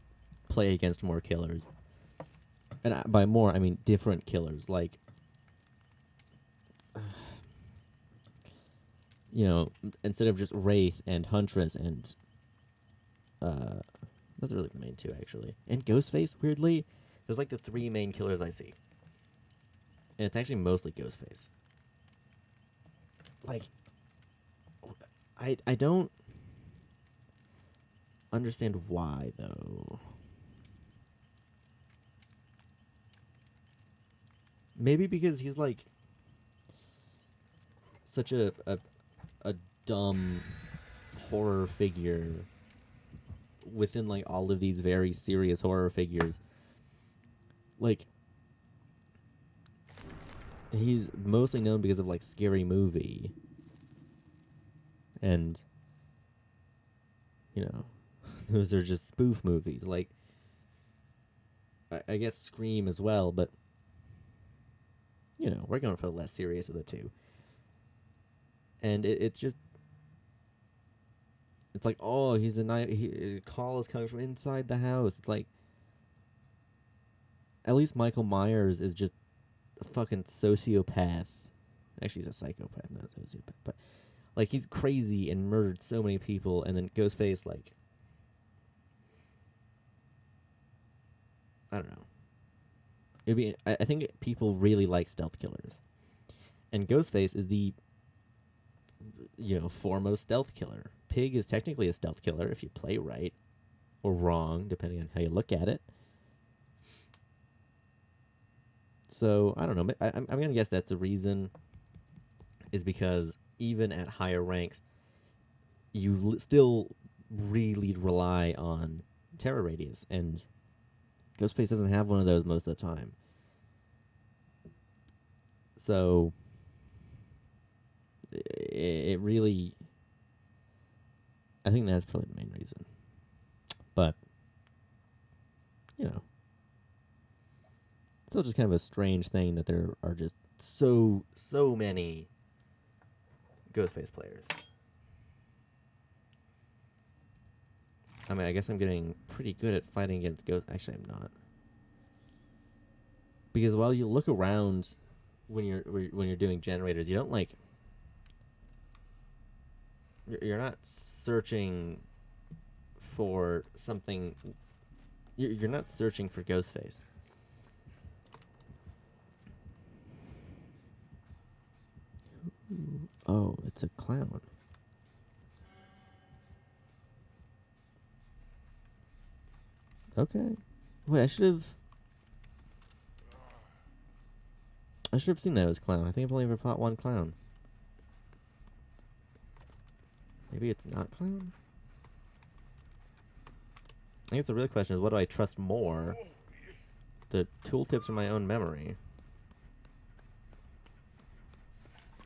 play against more killers. And by more, I mean different killers. Like, you know, instead of just Wraith and Huntress and... those are really the main 2, actually. And Ghostface, weirdly. There's like the 3 main killers I see. And it's actually mostly Ghostface. Like, I don't... understand why, though. Maybe because he's like such a dumb horror figure within like all of these very serious horror figures. Like, he's mostly known because of like Scary Movie and, you know, those are just spoof movies. Like, I guess Scream as well, but, you know, we're going for the less serious of the 2. And it's just... It's like, oh, he's a night. A call is coming from inside the house. It's like... At least Michael Myers is just a fucking sociopath. Actually, he's a psychopath, not a sociopath. But like, he's crazy and murdered so many people, and then Ghostface, like, I don't know. It'd be. I think people really like stealth killers, and Ghostface is the, foremost stealth killer. Pig is technically a stealth killer if you play right or wrong, depending on how you look at it. So I don't know. I'm gonna guess that the reason is because even at higher ranks, you still really rely on terror radius, and Ghostface doesn't have one of those most of the time. So it really, I think that's probably the main reason. But still just kind of a strange thing that there are just so many Ghostface players. I mean, I guess I'm getting pretty good at fighting against Ghost. Actually, I'm not, because while you look around when you're doing generators, you don't like. You're not searching for something. You're not searching for Ghostface. Oh, it's a clown. Okay. Wait, I should have seen that it was clown. I think I've only ever fought one clown. Maybe it's not clown? I guess the real question is, what do I trust more? The tooltips or my own memory?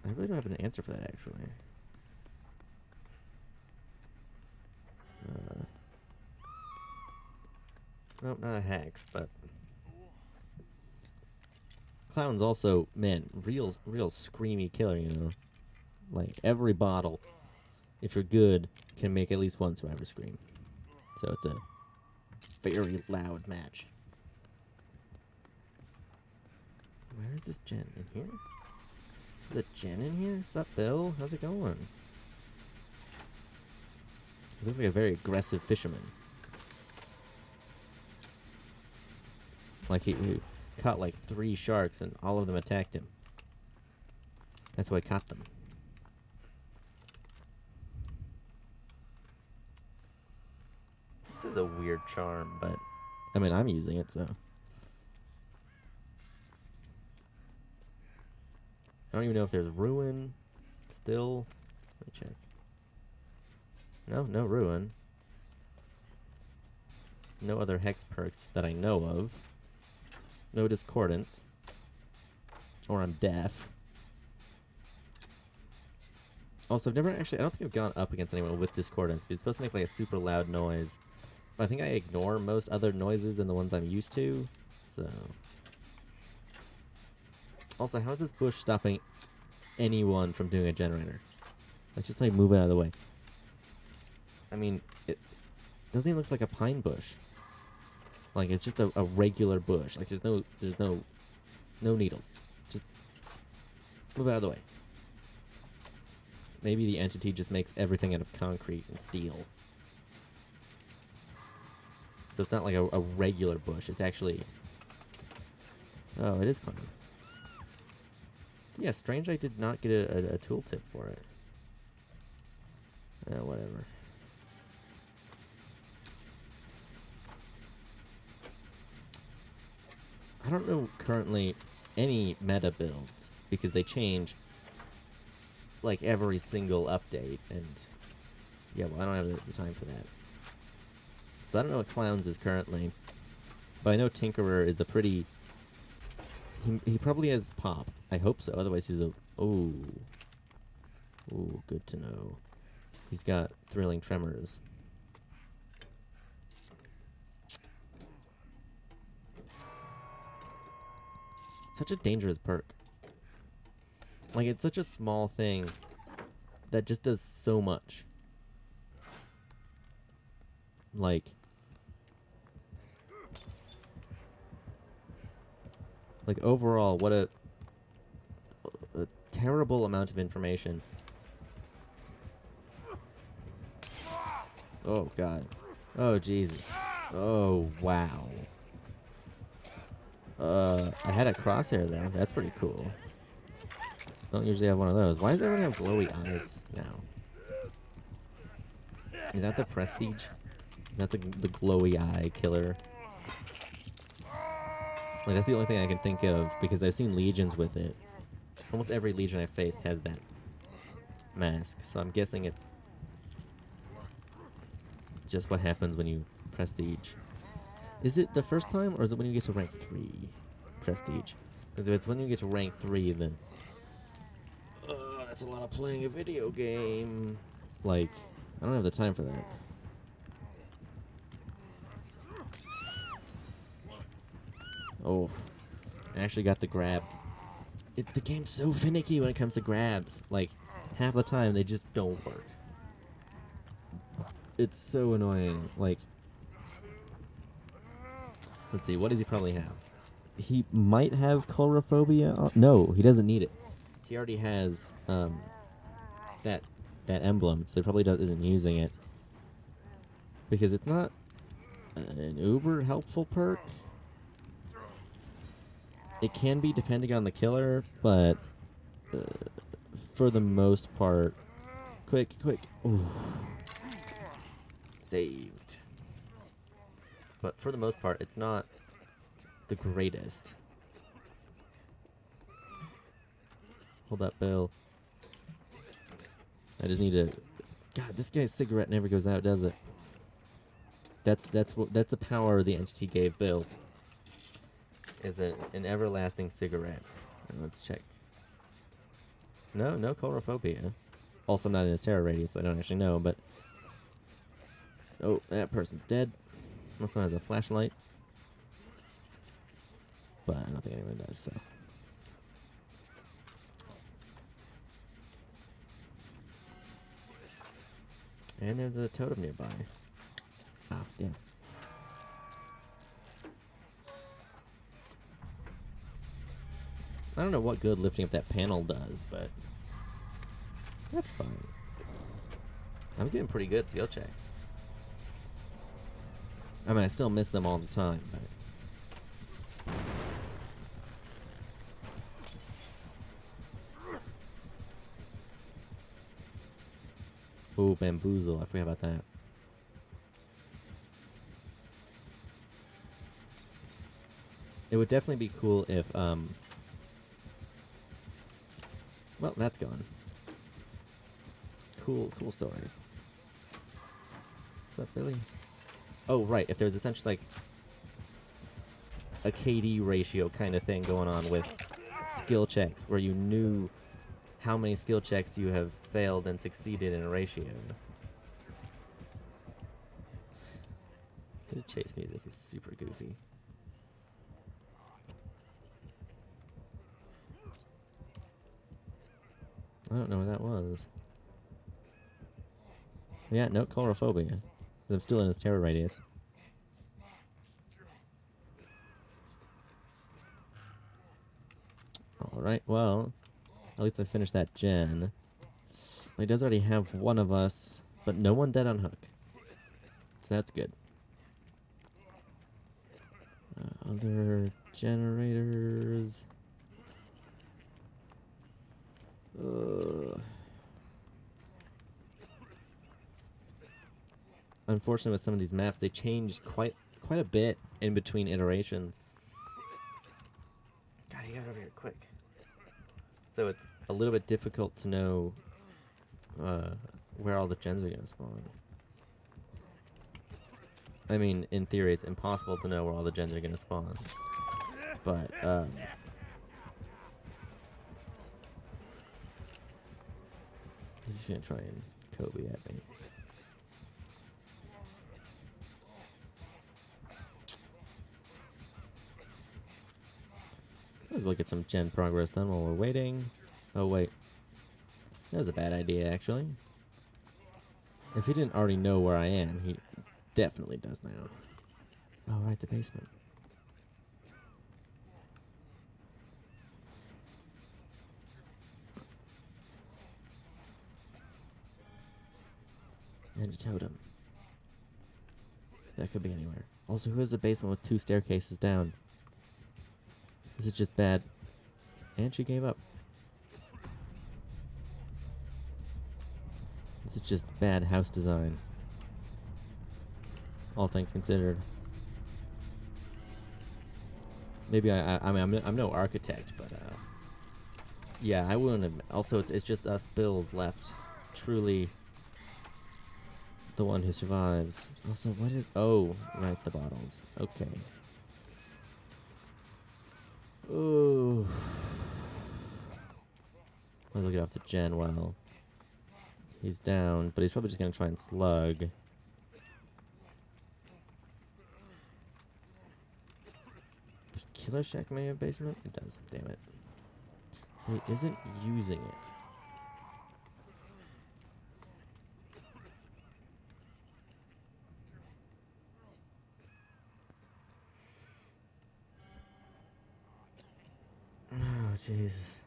I really don't have an answer for that, actually. Nope, not a hex, but... Clown's also, man, real screamy killer, Like, every bottle, if you're good, can make at least one survivor scream. So it's a very loud match. Where is this gen? In here? Is a gen in here? What's up, Bill? How's it going? He looks like a very aggressive fisherman. Like he caught like 3 sharks and all of them attacked him. That's why I caught them. This is a weird charm, but I mean, I'm using it, so. I don't even know if there's ruin still. Let me check. No ruin. No other hex perks that I know of. No discordance. Or I'm deaf. Also, I've never actually, I don't think I've gone up against anyone with discordance, but it's supposed to make like a super loud noise. But I think I ignore most other noises than the ones I'm used to, so. Also, how is this bush stopping anyone from doing a generator? Like, just like move it out of the way. I mean, it doesn't even look like a pine bush. Like, it's just a regular bush. Like, there's no needles. Just move it out of the way. Maybe the entity just makes everything out of concrete and steel. So it's not like a regular bush. It's actually... Oh, it is clown. Yeah, strange I did not get a tooltip for it. Whatever. I don't know currently any meta builds, because they change like every single update, and yeah, well, I don't have the time for that. So I don't know what Clowns is currently, but I know Tinkerer is a pretty... He probably has pop. I hope so, otherwise he's a... Oh, good to know. He's got Thrilling Tremors. Such a dangerous perk. Like, it's such a small thing that just does so much. Like overall, what a terrible amount of information. Oh, God. Oh, Jesus. Oh, wow. I had a crosshair there. That's pretty cool. Don't usually have one of those. Why does everyone have glowy eyes now? Is that the prestige? Is that the glowy eye killer? Like, that's the only thing I can think of, because I've seen legions with it. Almost every legion I face has that mask, so I'm guessing it's just what happens when you prestige. Is it the first time, or is it when you get to rank 3 prestige? Because if it's when you get to rank 3, then that's a lot of playing a video game. Like, I don't have the time for that. Oh, I actually got the grab. The game's so finicky when it comes to grabs. Like, half the time they just don't work. It's so annoying. Like, let's see, what does he probably have? He might have chlorophobic. No, he doesn't need it. He already has that emblem, so he probably isn't using it, because it's not an uber helpful perk. It can be depending on the killer, but for the most part, quick. Ooh. Saved. But for the most part, it's not the greatest. Hold up, Bill. I just need to... God, this guy's cigarette never goes out, does it? That's the power the entity gave Bill. Is an everlasting cigarette. Let's check. No chlorophobic. Also not in his terror radius, so I don't actually know, but... Oh, that person's dead. Unless someone has a flashlight. But I don't think anyone does, so... And there's a totem nearby. Ah, damn. I don't know what good lifting up that panel does, but that's fine. I'm getting pretty good at skill checks. I mean, I still miss them all the time, but... Ooh, bamboozle. I forgot about that. It would definitely be cool if, well, that's gone. Cool story. What's up, Billy? Oh, right. If there's essentially, like, a KD ratio kind of thing going on with skill checks, where you knew how many skill checks you have failed and succeeded in a ratio. The chase music is super goofy. I don't know what that was. Yeah, no chlorophobic. I'm still in his terror radius. Alright, well, at least I finished that gen. Well, he does already have one of us, but no one dead on hook. So that's good. Other generators. Unfortunately, with some of these maps, they changed quite a bit in between iterations. God, he got over here quick. So it's a little bit difficult to know where all the gens are going to spawn. I mean, in theory, it's impossible to know where all the gens are going to spawn. But, he's just going to try and Kobe at me. Let's look at some gen progress done while we're waiting. Oh, wait. That was a bad idea, actually. If he didn't already know where I am, he definitely does now. Oh, right, the basement. find a totem. That could be anywhere. Also, who has a basement with 2 staircases down? This is just bad. And she gave up. This is just bad house design. All things considered. Maybe I mean, I'm no architect, but yeah, I wouldn't have. Also, it's just us Bills left. Truly the one who survives. Also, what did... Oh, right, the bottles. Okay. Ooh. I'll get off the gen while he's down, but he's probably just gonna try and slug. Does Killer Shack may have basement? It does, damn it. But he isn't using it. Oh, Jesus.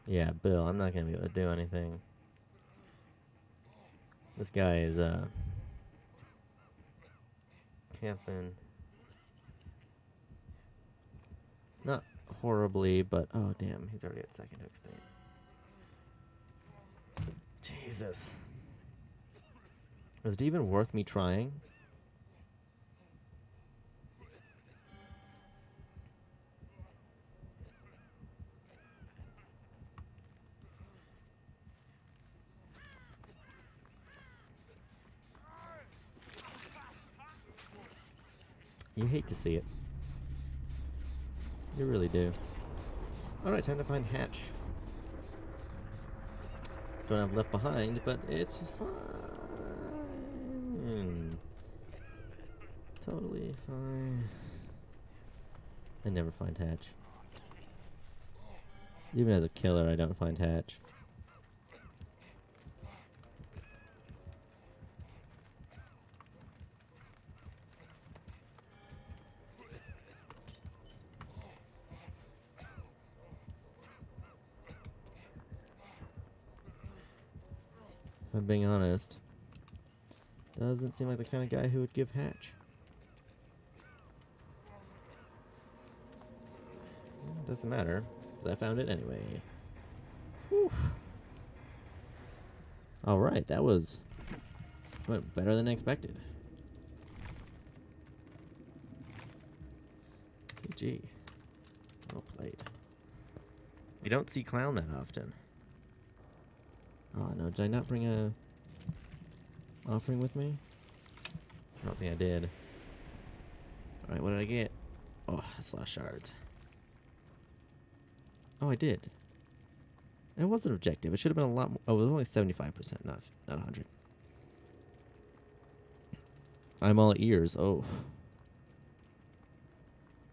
Yeah, Bill, I'm not gonna be able to do anything. This guy is, camping. Not horribly, but, oh, damn, he's already at second hook state. Jesus. Is it even worth me trying? You hate to see it. You really do. Alright, time to find Hatch. Don't have Left Behind, but it's fine. Totally fine. I never find Hatch. Even as a killer, I don't find Hatch. If I'm being honest, doesn't seem like the kind of guy who would give Hatch. Doesn't matter, 'cause I found it anyway. Whew. Alright, that was better than expected. GG. Well played. You don't see Clown that often. Oh no, did I not bring a offering with me? I don't think I did. Alright, what did I get? Oh, that's a lot of shards. Oh, I did. It was an objective. It should have been a lot more. Oh, it was only 75%, not 100. I'm all ears. Oh.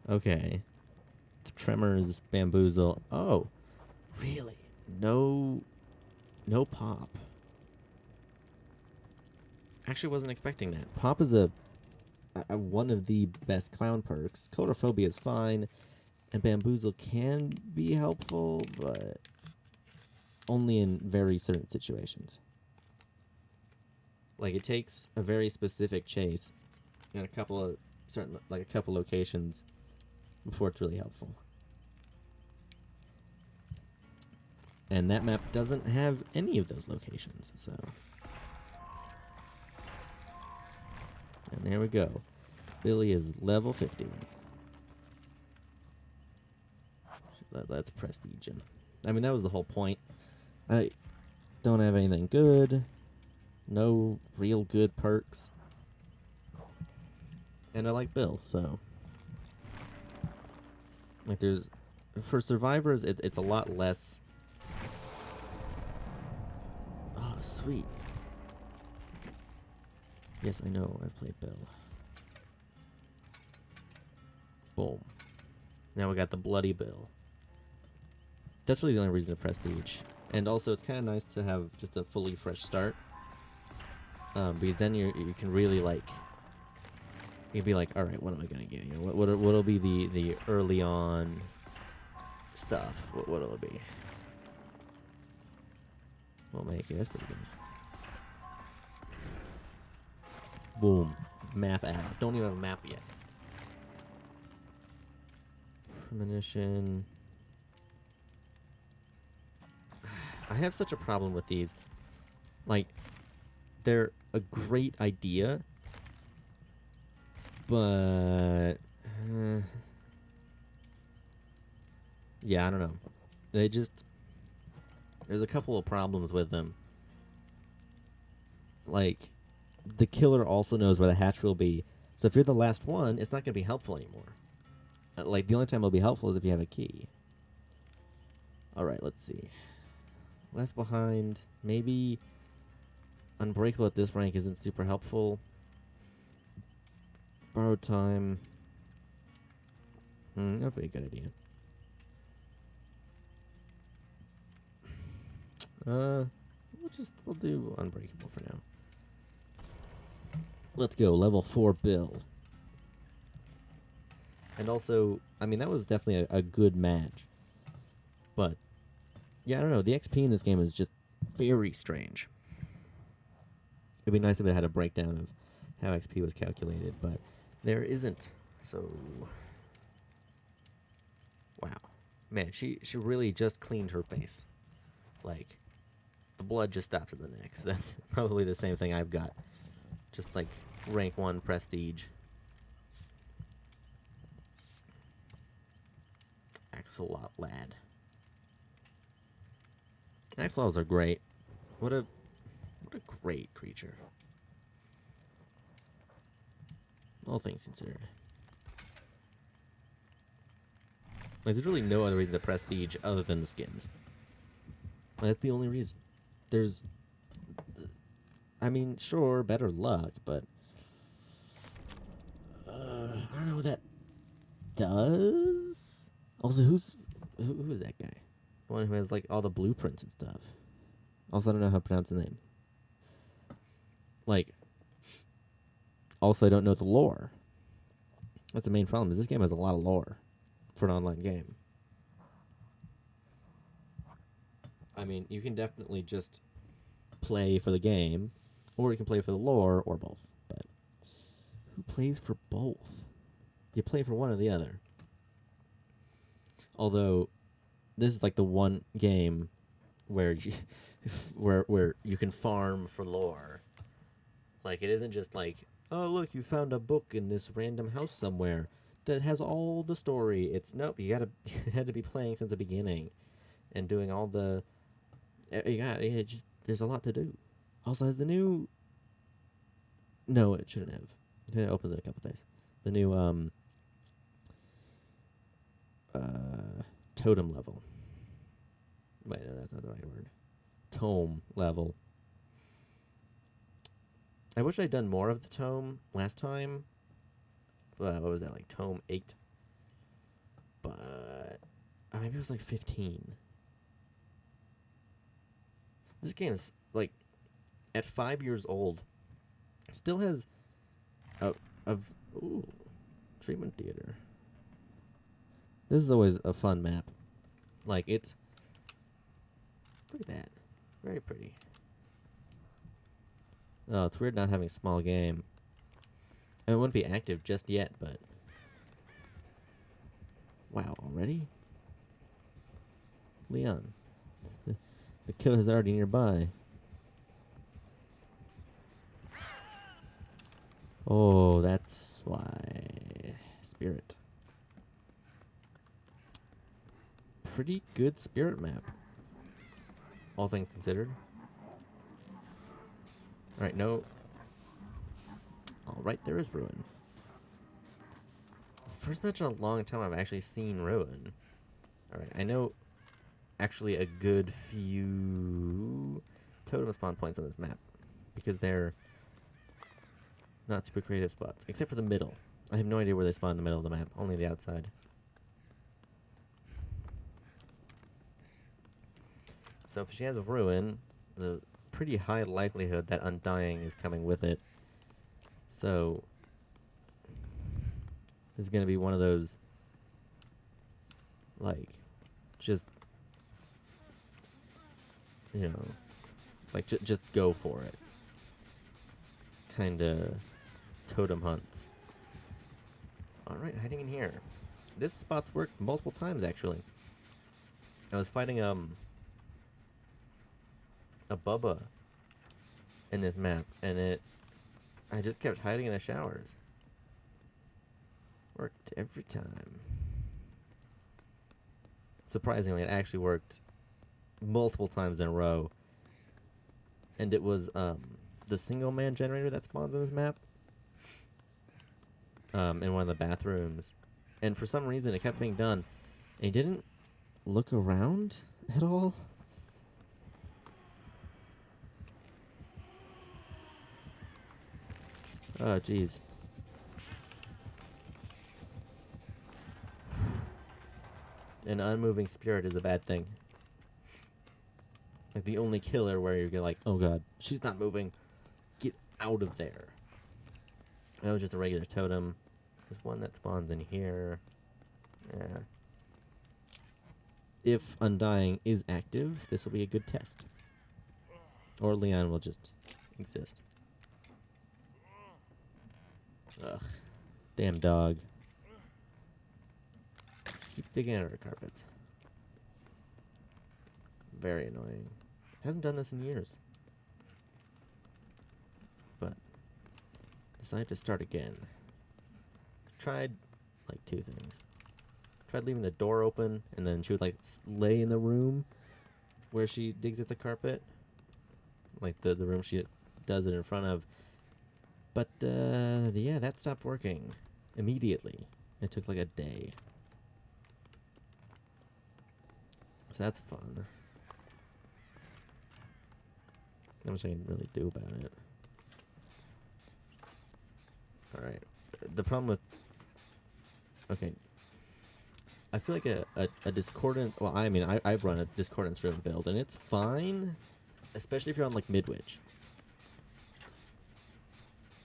Okay. Tremors, bamboozle. Oh. Really? No pop. Actually wasn't expecting that. Pop is a one of the best clown perks. Codophobia is fine. And bamboozle can be helpful, but only in very certain situations. Like, it takes a very specific chase in a couple of certain, like a couple locations before it's really helpful. And that map doesn't have any of those locations, so. And there we go. Billy is level 50. Let's prestige him. I mean, that was the whole point. I don't have anything good. No real good perks. And I like Bill, so. Like, there's... For survivors, it's a lot less... Oh, sweet. Yes, I know. I've played Bill. Boom. Now we got the Bloody Bill. That's really the only reason to prestige. And also, it's kind of nice to have just a fully fresh start. Because then you can really, like... You'd be like, alright, what am I going to get? You know, what'll be the early on stuff? What'll it be? Well, make it. That's pretty good. Boom. Map added. Don't even have a map yet. Premonition. I have such a problem with these. Like, they're a great idea, but yeah, I don't know. They just there's a couple of problems with them. Like, the killer also knows where the hatch will be, so if you're the last one, it's not going to be helpful anymore. Like, the only time it'll be helpful is if you have a key. All right, let's see. Left behind, maybe. Unbreakable at this rank isn't super helpful. Borrowed time. That'd be a good idea. We'll do Unbreakable for now. Let's go, level 4 build. And also, I mean, that was definitely a good match. But, yeah, I don't know, the XP in this game is just very strange. It'd be nice if it had a breakdown of how XP was calculated, but there isn't. So, wow. Man, she really just cleaned her face. Like, the blood just stopped at the neck. So that's probably the same thing I've got. Just like rank 1 prestige. Axolot lad. Axolotls are great. What a great creature. All things considered. Like, there's really no other reason to prestige other than the skins. That's the only reason. There's, I mean, sure, better luck, but I don't know what that does. Also, who is that guy? The one who has like all the blueprints and stuff. Also, I don't know how to pronounce the name. Like, also I don't know the lore. That's the main problem. Is this game has a lot of lore for an online game. I mean, you can definitely just play for the game, or you can play for the lore, or both. But who plays for both? You play for one or the other. Although, this is like the one game where you, where you can farm for lore. Like, it isn't just like, oh look, you found a book in this random house somewhere that has all the story. It's nope, you had to be playing since the beginning, and doing all the. It just there's a lot to do. Also, has the new. No, it shouldn't have. It opens in a couple days. The new totem level. Wait, no, that's not the right word. Tome level. I wish I'd done more of the tome last time. What was that, like tome 8? But maybe it was like 15. This game is like at 5 years old. Still has treatment theater. This is always a fun map. Like, it's look at that. Very pretty. Oh, it's weird not having a small game. I mean, it wouldn't be active just yet, but wow, already? Leon. The killer's already nearby. Oh, that's why. Spirit. Pretty good spirit map. All things considered. Alright, no. Alright, there is Ruin. First match in a long time I've actually seen Ruin. Alright, I know actually a good few totem spawn points on this map, because they're not super creative spots, except for the middle. I have no idea where they spawn in the middle of the map, only the outside. So if she has a Ruin, the pretty high likelihood that Undying is coming with it. So this is going to be one of those, like, just, you know, like, just go for it kind of totem hunts. Alright, hiding in here. This spot's worked multiple times, actually. I was fighting, a Bubba in this map, and I just kept hiding in the showers. Worked every time. Surprisingly, it actually worked multiple times in a row. And it was, the single-man generator that spawns in this map. In one of the bathrooms. And for some reason, it kept being done. And he didn't look around at all. Oh, jeez. An unmoving spirit is a bad thing. Like the only killer where you're like, oh god, she's not moving. Get out of there. That was just a regular totem. There's one that spawns in here. Yeah. If Undying is active, this will be a good test. Or Leon will just exist. Ugh. Damn dog. Keep digging under the carpets. Very annoying. Hasn't done this in years. But decided to start again. Tried like two things. Tried leaving the door open, and then she would like lay in the room where she digs at the carpet. Like the room she does it in front of. But yeah, that stopped working immediately. It took like a day. So that's fun. Not much I can really do about it. Alright. The problem with... Okay. I feel like a discordance... Well, I mean, I've run a discordance-driven build, and it's fine. Especially if you're on, like, Midwich.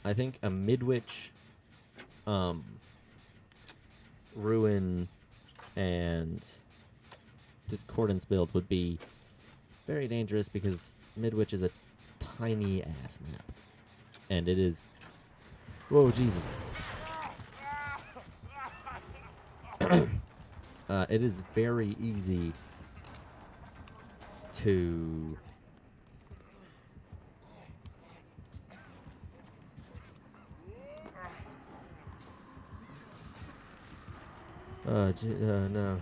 I think a Midwich... Ruin... and... discordance build would be very dangerous because Midwich is a tiny ass map, and it is. Whoa, Jesus! It is very easy to no.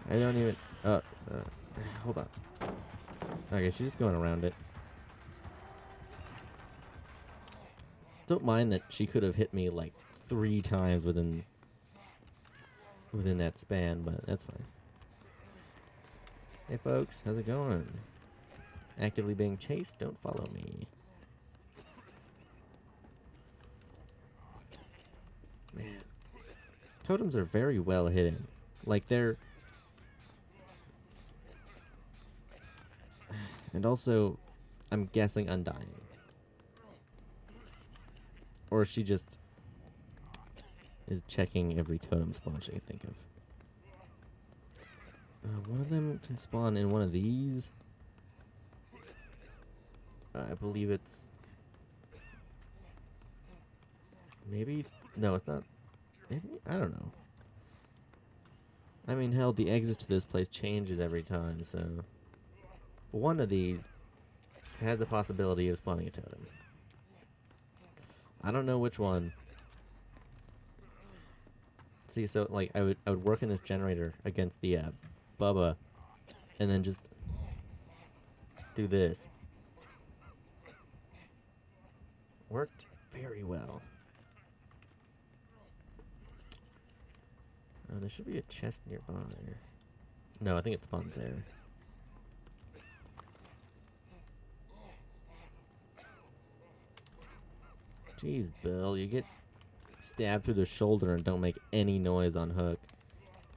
I don't even... hold on. Okay, she's just going around it. Don't mind that she could have hit me like 3 times within that span, but that's fine. Hey folks, how's it going? Actively being chased? Don't follow me. Man. Totems are very well hidden. Like, they're... And also, I'm guessing Undying. Or she just is checking every totem spawn she can think of. One of them can spawn in one of these. I believe it's... Maybe... No, it's not... Maybe? I don't know. I mean, hell, the exit to this place changes every time, so... One of these has the possibility of spawning a totem. I don't know which one. See, so like I would work in this generator against the Bubba, and then just do this. Worked very well. There should be a chest nearby. No, I think it spawns there. Jeez, Bill, you get stabbed through the shoulder and don't make any noise on hook.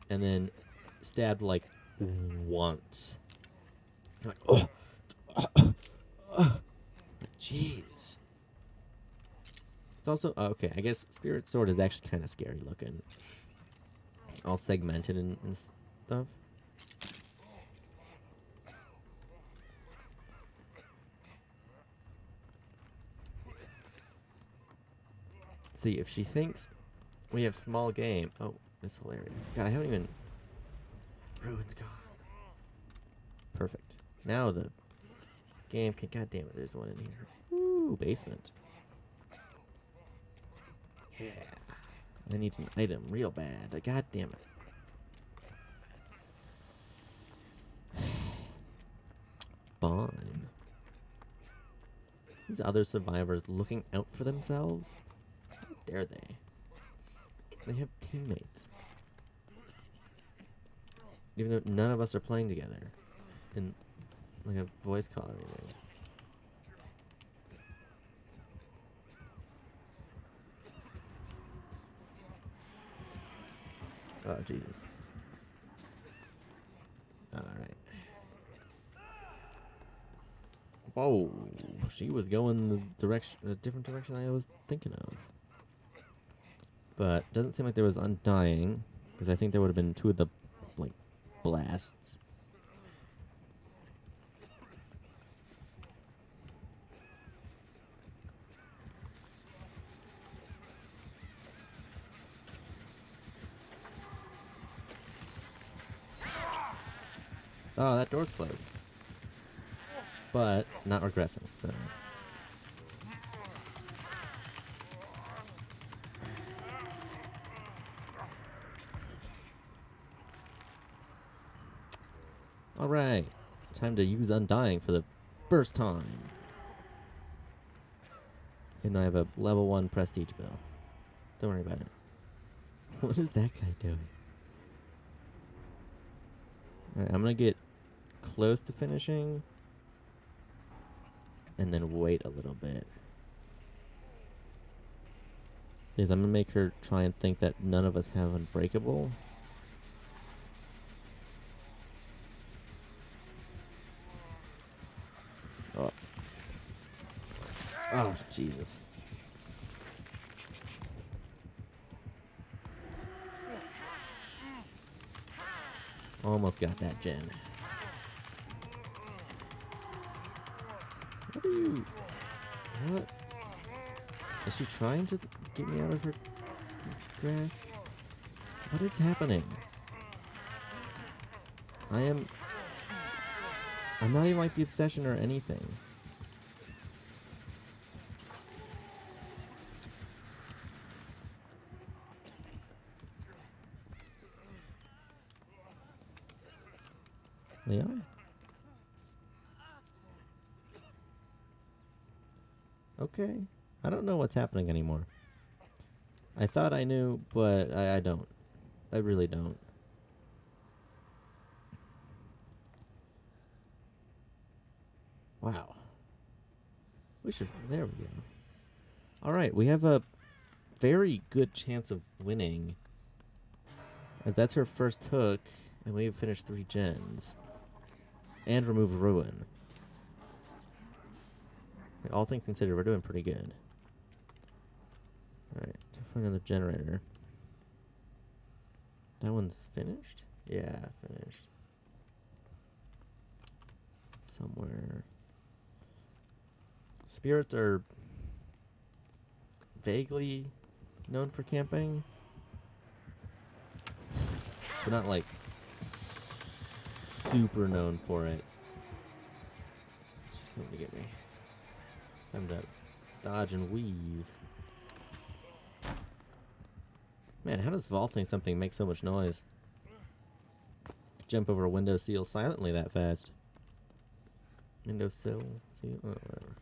And then stabbed like once. You're like, oh, jeez. It's also, okay, I guess Spirit Sword is actually kind of scary looking. All segmented and stuff. See, if she thinks we have small game... Oh, missile area. God, I haven't even... Ruin's gone. Perfect. Now the game can... God damn it, there's one in here. Ooh, basement. Yeah. I need an item real bad. God damn it. Fine. These other survivors looking out for themselves? How dare they? They have teammates. Even though none of us are playing together. In like a voice call or anything. Oh, Jesus. Alright. Whoa. She was going the direction, a different direction I was thinking of. But doesn't seem like there was undying. Because I think there would have been two of the, like, blasts. Oh, that door's closed. But not regressing, so. Alright. Time to use Undying for the first time. And I have a level 1 prestige bill. Don't worry about it. What is that guy doing? Alright, I'm gonna get close to finishing. And then wait a little bit. Because I'm gonna make her try and think that none of us have Unbreakable. Oh. Oh, Jesus. Almost got that gen. What are you... What? Is she trying to get me out of her grasp? What is happening? I'm not even like the obsession or anything. Leon? Okay. I don't know what's happening anymore. I thought I knew, but I don't. I really don't. Wow. We should... There we go. Alright, we have a very good chance of winning. As that's her first hook, and we've finished 3 gens. And remove Ruin. All things considered, we're doing pretty good. Alright, time for another generator. That one's finished? Yeah, finished. Somewhere. Spirits are vaguely known for camping. But not like super known for it. She's coming to get me. Time to dodge and weave. Man, how does vaulting something make so much noise? Jump over a windowsill silently that fast. Windowsill? See? Oh, whatever.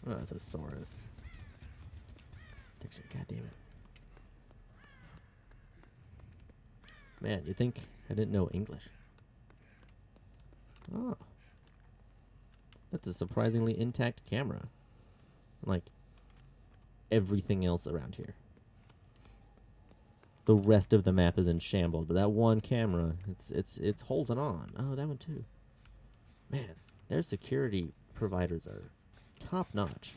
Oh, thesaurus. Dictionary, god damn it. Man, you'd think I didn't know English. Oh. That's a surprisingly intact camera. Like everything else around here. The rest of the map is in shambles, but that one camera, it's holding on. Oh, that one too. Man, their security providers are top notch.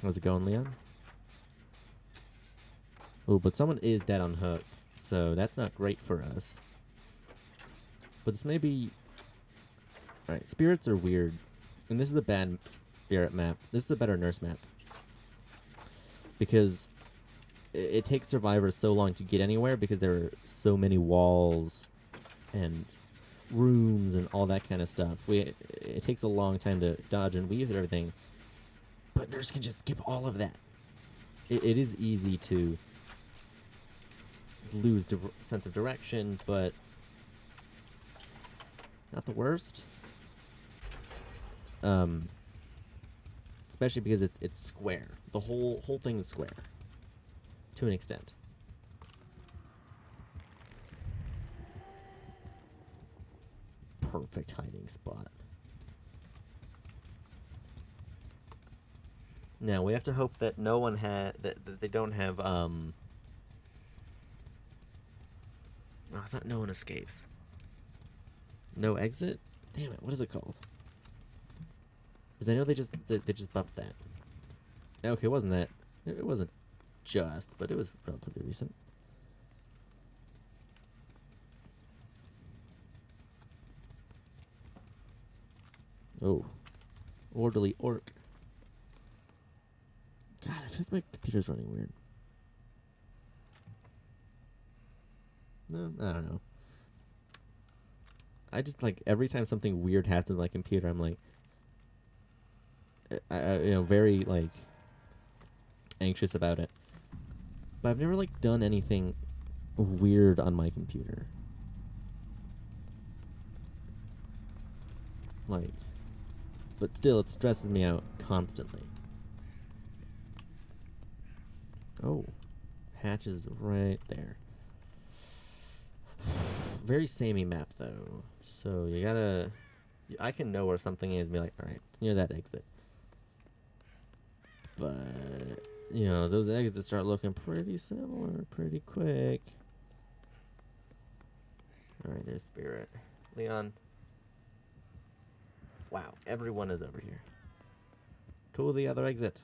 How's it going, Leon? Oh, but someone is dead on hook, so that's not great for us. But this may be... Alright, spirits are weird. And this is a bad spirit map. This is a better nurse map. Because it takes survivors so long to get anywhere because there are so many walls and rooms and all that kind of stuff. It takes a long time to dodge and weave through everything. But nurse can just skip all of that. It is easy to lose sense of direction, but not the worst. Especially because it's square. The whole thing is square, to an extent. Perfect hiding spot. Now we have to hope that no one that they don't have no, it's not no one escapes. No exit? Damn it, what is it called? Because I know they just buffed that. Okay, wasn't that? It wasn't just, but it was relatively recent. Oh. Orderly orc. God, I feel like my computer's running weird. No, I don't know. I just, like, every time something weird happens with my computer, I'm like, very, like, anxious about it. But I've never, like, done anything weird on my computer. Like, but still, it stresses me out constantly. Oh, hatch is right there. Very samey map, though. So you gotta... I can know where something is and be like, alright, it's near that exit. But, you know, those exits start looking pretty similar pretty quick. Alright, there's Spirit. Leon. Wow, everyone is over here. To the other exit.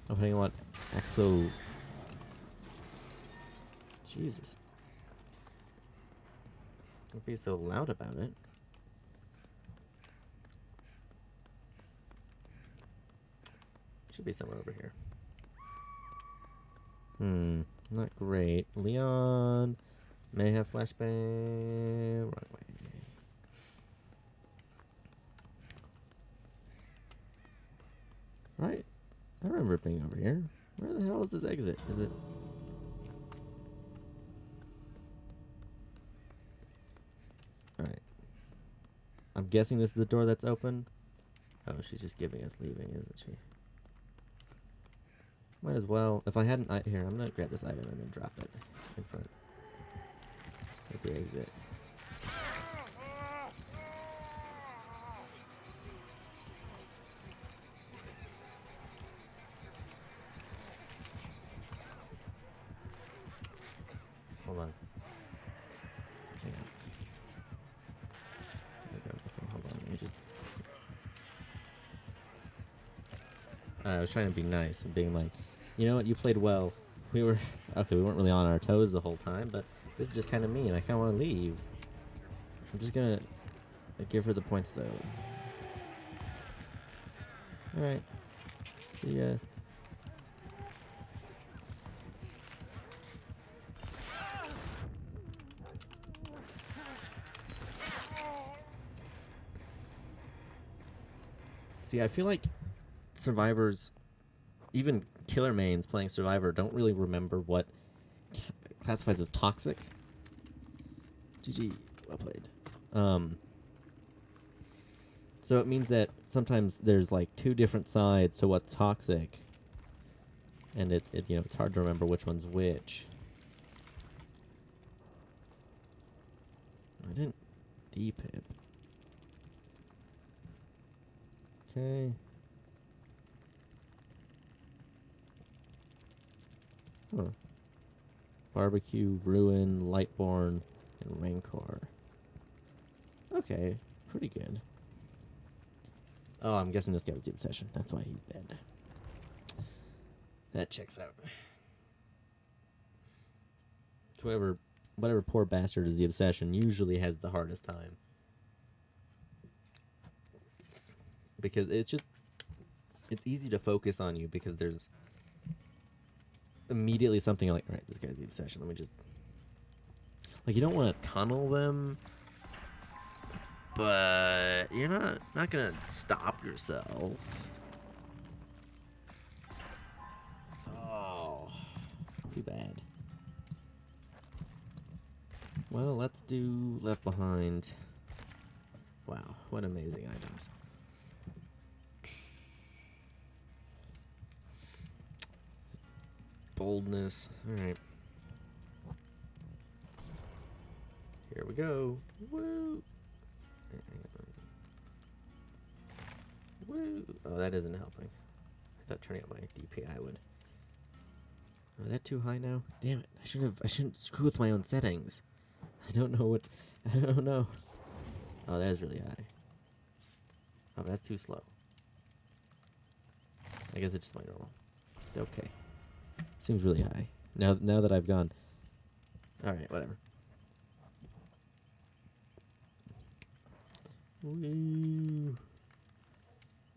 Oh, hang on. Axo. Jesus. Don't be so loud about it. Should be somewhere over here. Not great. Leon may have flashbang. Run away. Right. I remember it being over here. Where the hell is this exit? Is it... Alright. I'm guessing this is the door that's open. Oh, she's just giving us leaving, isn't she? Might as well. If I hadn't... Here, I'm going to grab this item and then drop it in front of the exit. Hold on. Hang on. Okay, hold on. Let me just... I was trying to be nice and being like, you know what, you played well. We weren't really on our toes the whole time, but this is just kind of mean. I kind of want to leave. I'm just gonna give her the points though. Alright. See ya. See, I feel like survivors, even killer mains playing Survivor, don't really remember what classifies as toxic. GG, well played. So it means that sometimes there's like two different sides to what's toxic, and it's hard to remember which one's which. I didn't depip. Okay. Huh. Barbecue, Ruin, Lightborn, and Rancor. Okay, pretty good. Oh, I'm guessing this guy was the Obsession. That's why he's dead. That checks out. Whatever poor bastard is the Obsession usually has the hardest time. because it's easy to focus on you because there's immediately something like, all right, this guy's the obsession. Let me just, like, you don't want to tunnel them, but you're not gonna stop yourself. Oh, too bad. Well, let's do Left Behind. Wow, what amazing items. Boldness. Alright. Here we go. Woo! Woo! Oh, that isn't helping. I thought turning up my DPI would. Oh, is that too high now? Damn it. I shouldn't screw with my own settings. I don't know. Oh, that is really high. Oh, that's too slow. I guess it's just my normal. Okay. Seems really high. Now that I've gone. Alright, whatever. Woo.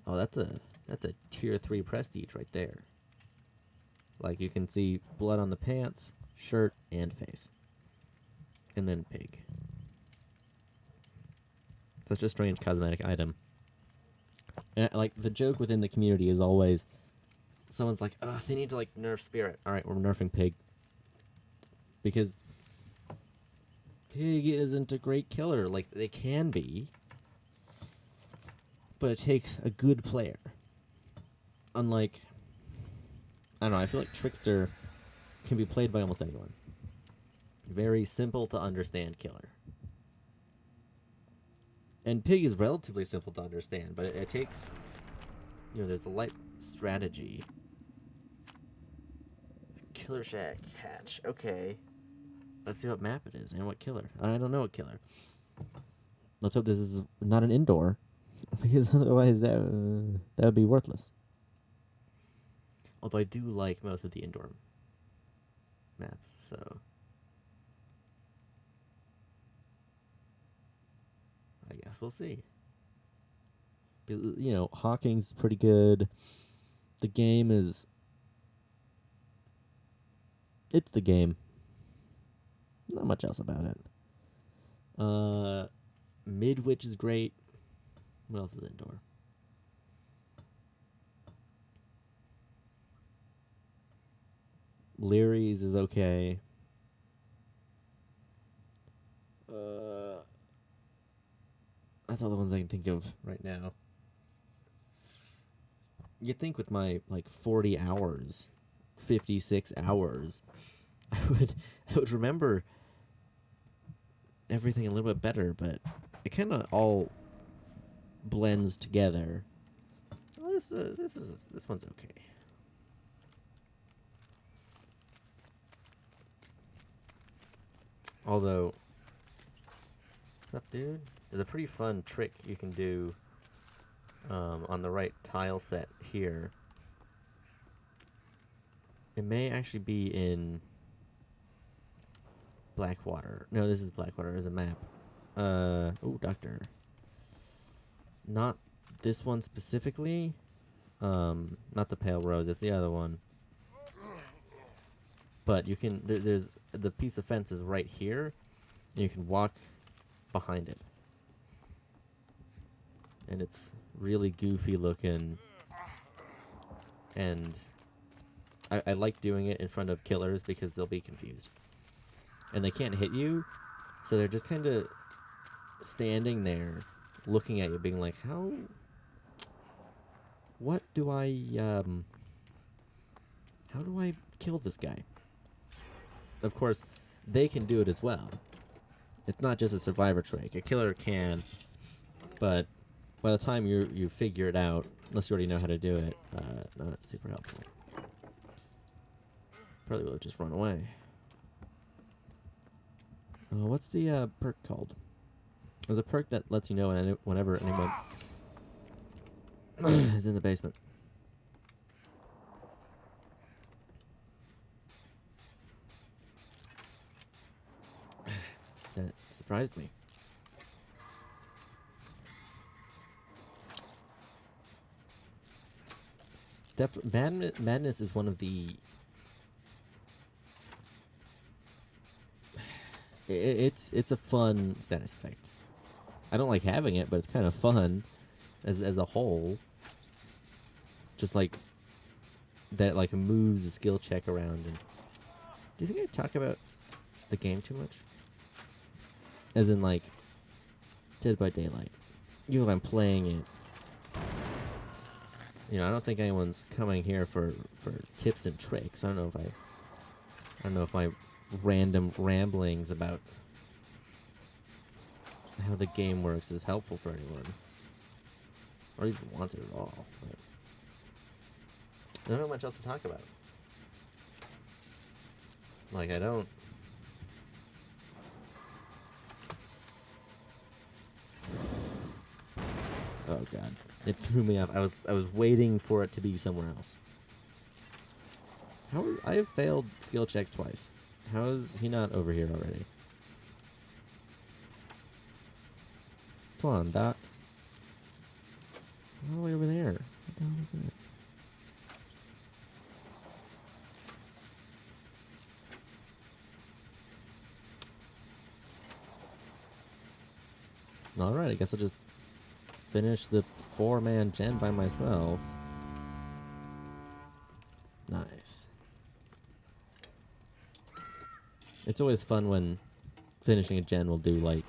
Oh, that's a tier 3 prestige right there. Like, you can see blood on the pants, shirt, and face. And then pig. Such a strange cosmetic item. And, like, the joke within the community is always, someone's like, oh, they need to, like, nerf Spirit. Alright, we're nerfing Pig. Because Pig isn't a great killer. Like, they can be. But it takes a good player. Unlike, I don't know, I feel like Trickster can be played by almost anyone. Very simple to understand killer. And Pig is relatively simple to understand, but it takes, you know, there's a light strategy. Killer Shack hatch. Okay. Let's see what map it is and what killer. I don't know what killer. Let's hope this is not an indoor, because otherwise that would be worthless. Although I do like most of the indoor maps, so I guess we'll see. You know, Hawking's pretty good. The game is... It's the game. Not much else about it. Midwich is great. What else is indoor? Leary's is okay. That's all the ones I can think of right now. You'd think with my, like, 40 hours, 56 hours, I would remember everything a little bit better, but it kind of all blends together. Well, this one's okay. Although, what's up, dude? There's a pretty fun trick you can do on the right tile set here. It may actually be in Blackwater. No, this is Blackwater as a map. Oh, Doctor. Not this one specifically. Not the Pale Rose. It's the other one. But you can. There's the piece of fence is right here, and you can walk behind it. And it's really goofy looking. And I like doing it in front of killers because they'll be confused. And they can't hit you, so they're just kind of standing there looking at you being like, what do I, how do I kill this guy? Of course, they can do it as well. It's not just a survivor trick. A killer can, but by the time you figure it out, unless you already know how to do it, not super helpful. Probably will just run away. What's the perk called? There's a perk that lets you know whenever anyone is in the basement. That surprised me. Madness is one of the. It's a fun status effect. I don't like having it, but it's kind of fun as a whole. Just like that, like moves the skill check around. And do you think I talk about the game too much? As in, like, Dead by Daylight. Even if I'm playing it, you know, I don't think anyone's coming here for tips and tricks. I don't know if my random ramblings about how the game works is helpful for anyone, or even want it at all. But I don't know much else to talk about. Like, I don't. Oh god, it threw me off. I was waiting for it to be somewhere else. I have failed skill checks twice. How is he not over here already? Come on, Doc. All the way over there. What the hell is that? Alright, I guess I'll just finish the 4-man gen by myself. Nice. It's always fun when finishing a gen will do, like,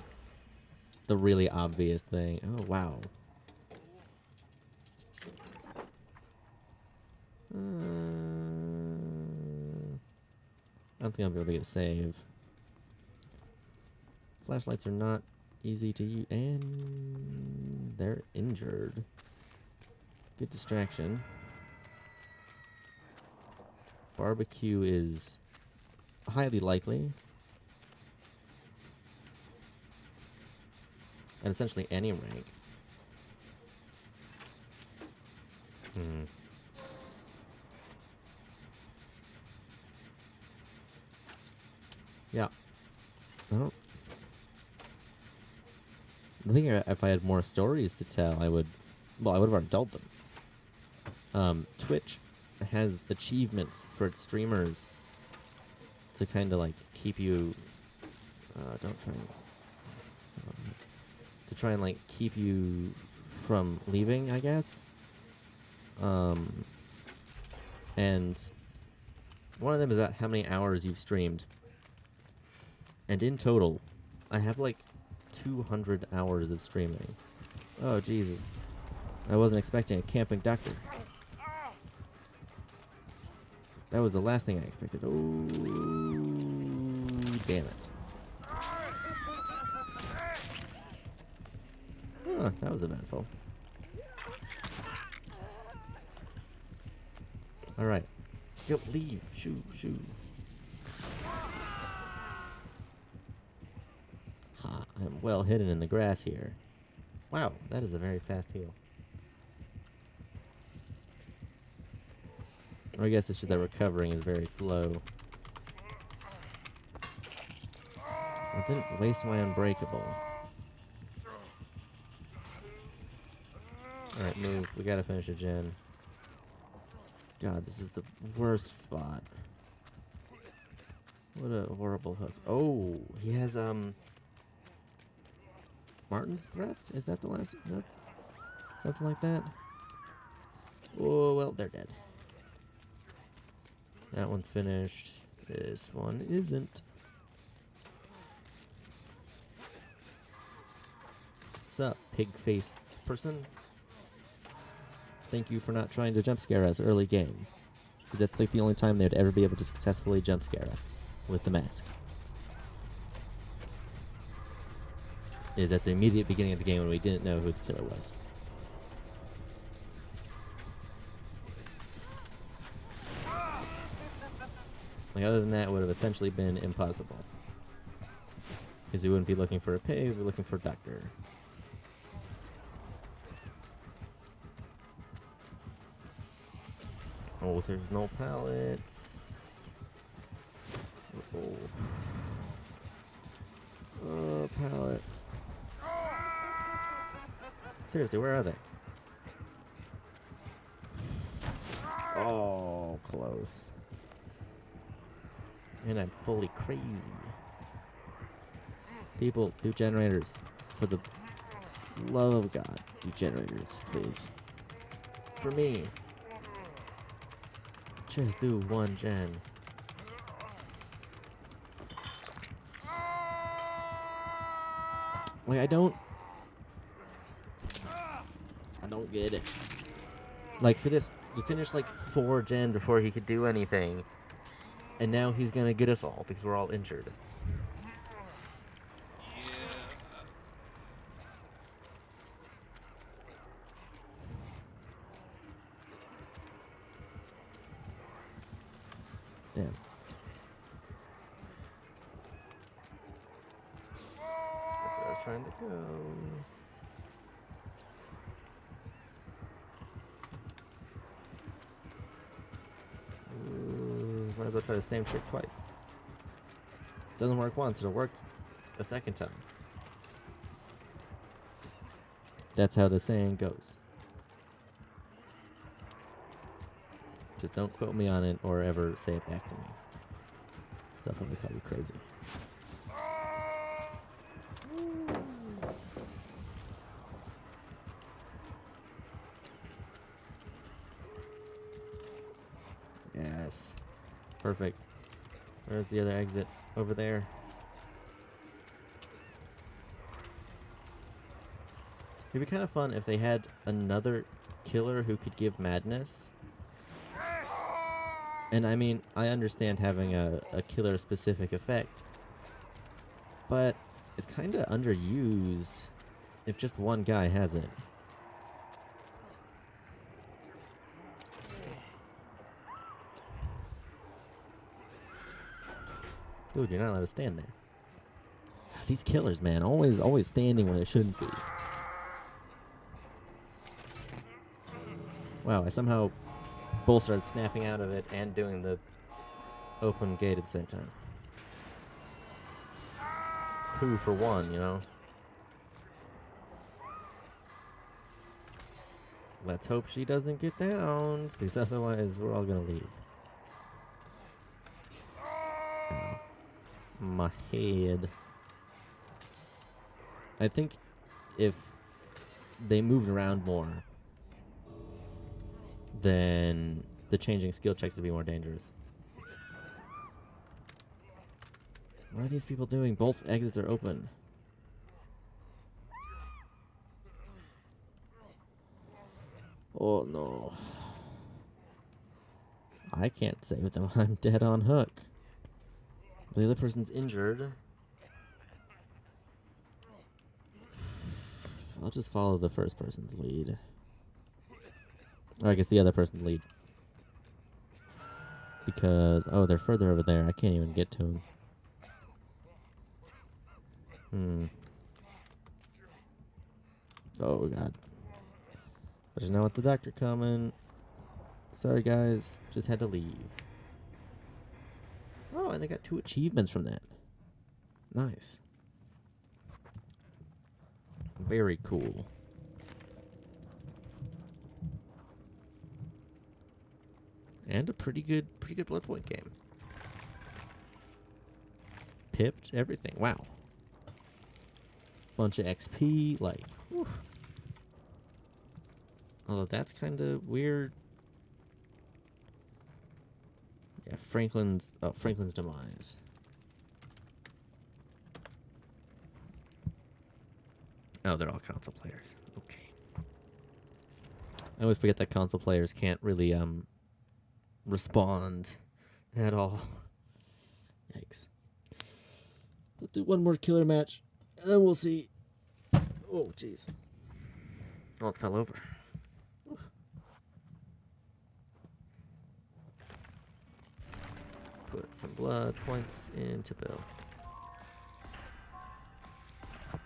the really obvious thing. Oh, wow. I don't think I'll be able to get a save. Flashlights are not easy to use, and they're injured. Good distraction. Barbecue is highly likely. And essentially any rank. Yeah. I think if I had more stories to tell, I would have already told them. Twitch has achievements for its streamers to kind of like keep you. To try and like keep you from leaving, I guess. And one of them is about how many hours you've streamed. And in total, I have like 200 hours of streaming. Oh, Jesus. I wasn't expecting a camping doctor. That was the last thing I expected. Oh, damn it. Huh, that was eventful. Alright. Go, leave. Shoo. Ha, I'm well hidden in the grass here. Wow, that is a very fast heal. Or I guess it's just that recovering is very slow. I didn't waste my unbreakable. Alright, move. We gotta finish a gen. God, this is the worst spot. What a horrible hook. Oh, he has, Martin's breath? Is that the last? Something like that? Oh, well, they're dead. That one's finished. This one isn't. What's up, pig-faced person? Thank you for not trying to jump scare us early game. Because that's like the only time they'd ever be able to successfully jump scare us with the mask. Is at the immediate beginning of the game when we didn't know who the killer was. Like, other than that, it would have essentially been impossible. Because we wouldn't be looking for a pig, we're looking for a doctor. Oh, there's no pallets. Oh, pallet. Seriously, where are they? Oh, close. And I'm fully crazy. People, do generators. For the love of God, do generators, please. For me. Just do one gen. Like, I don't get it. Like, for this, you finished like 4 gens before he could do anything. And now he's gonna get us all because we're all injured. Damn. That's where I was trying to go. Ooh, might as well try the same trick twice. Doesn't work once, it'll work a second time. That's how the saying goes. Just don't quote me on it or ever say it back to me. I'll probably call you crazy. Yes. Perfect. Where's the other exit? Over there. It'd be kind of fun if they had another killer who could give madness. And I mean, I understand having a killer-specific effect, but it's kind of underused if just one guy has it. Dude, you're not allowed to stand there. These killers, man, always standing where they shouldn't be. Wow, I somehow both started snapping out of it and doing the open gate at the same time. 2 for 1, you know? Let's hope she doesn't get down, because otherwise we're all gonna leave. Ow. My head. I think if they moved around more, then the changing skill checks would be more dangerous. What are these people doing? Both exits are open. Oh no. I can't save them. I'm dead on hook. The other person's injured. I'll just follow the first person's lead. Or I guess the other person's lead. Because, oh, they're further over there. I can't even get to them. Oh, God. There's now with the doctor coming. Sorry, guys. Just had to leave. Oh, and I got 2 achievements from that. Nice. Very cool. And a pretty good Bloodpoint game. Pipped everything. Wow. Bunch of XP, like, whew. Although that's kind of weird. Yeah, Franklin's demise. Oh, they're all console players. Okay. I always forget that console players can't really respond at all. Yikes. Let's do one more killer match, and then we'll see. Oh, jeez. Oh, it fell over. Oof. Put some blood points into Bill.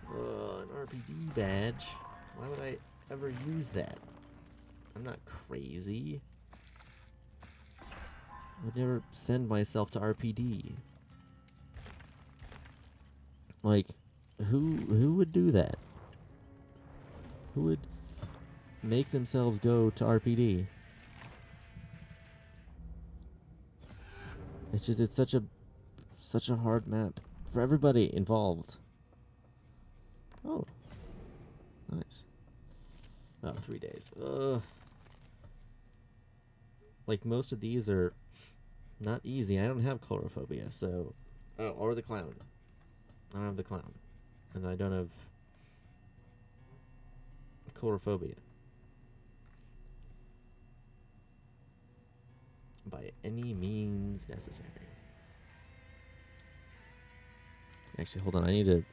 An RPD badge. Why would I ever use that? I'm not crazy. I would never send myself to RPD. Like, who would do that? Who would make themselves go to RPD? It's just it's such a hard map for everybody involved. Oh, nice. Oh, 3 days. Ugh. Like most of these are not easy. I don't have chlorophoobia, so or the clown. I don't have the clown, and I don't have chlorophoobia by any means necessary. Actually, hold on. I need to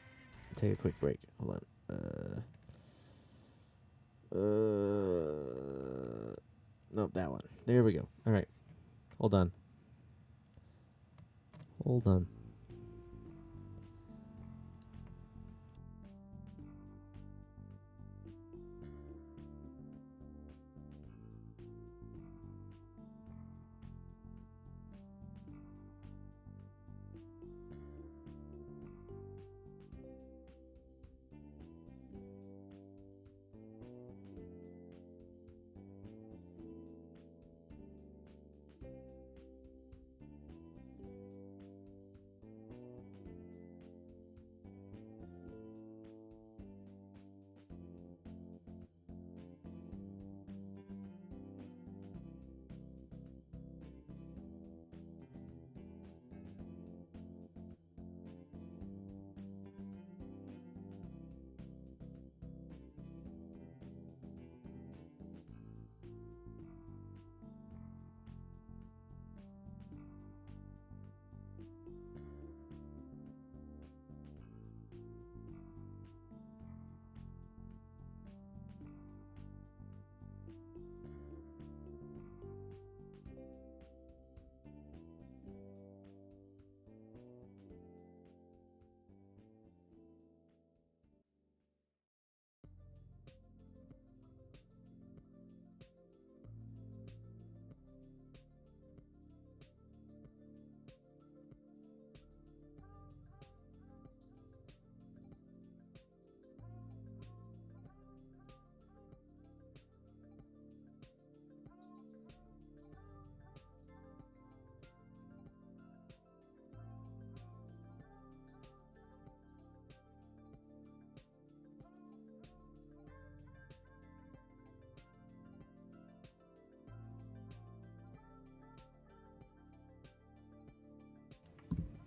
take a quick break. Hold on. No, that one. There we go. All right. Hold on. Hold on.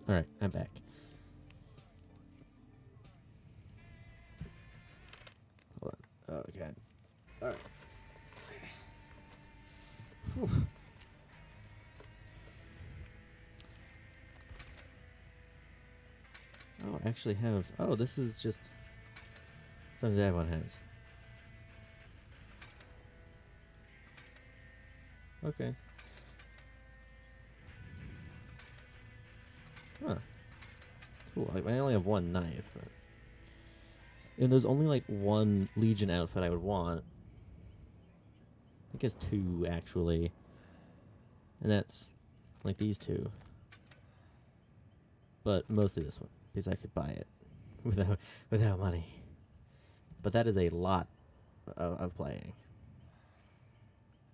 All right, I'm back. Hold on. Oh god. All right. Whew. Oh, I actually have. Oh, this is just something that everyone has. Okay. Huh. Cool. I only have one knife, but and there's only like one Legion outfit I would want. I guess two actually, and that's like these two. But mostly this one because I could buy it without money. But that is a lot of playing.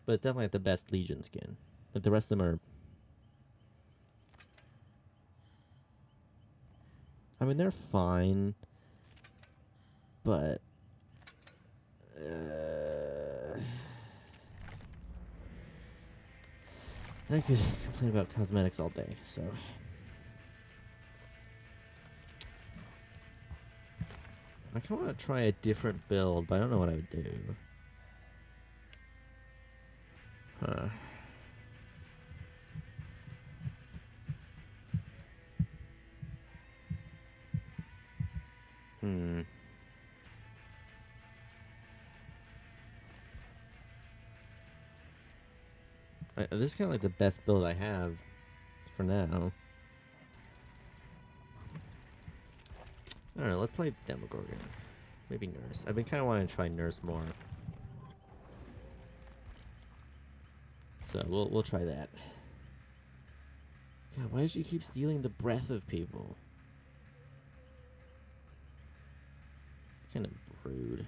But it's definitely like the best Legion skin. But the rest of them are. I mean, they're fine. But. I could complain about cosmetics all day, so. I kind of want to try a different build, but I don't know what I would do. Huh. This is kind of like the best build I have for now. I don't know, let's play Demogorgon. Maybe Nurse. I've been kind of wanting to try Nurse more. So we'll try that. God, why does she keep stealing the breath of people? Kind of rude.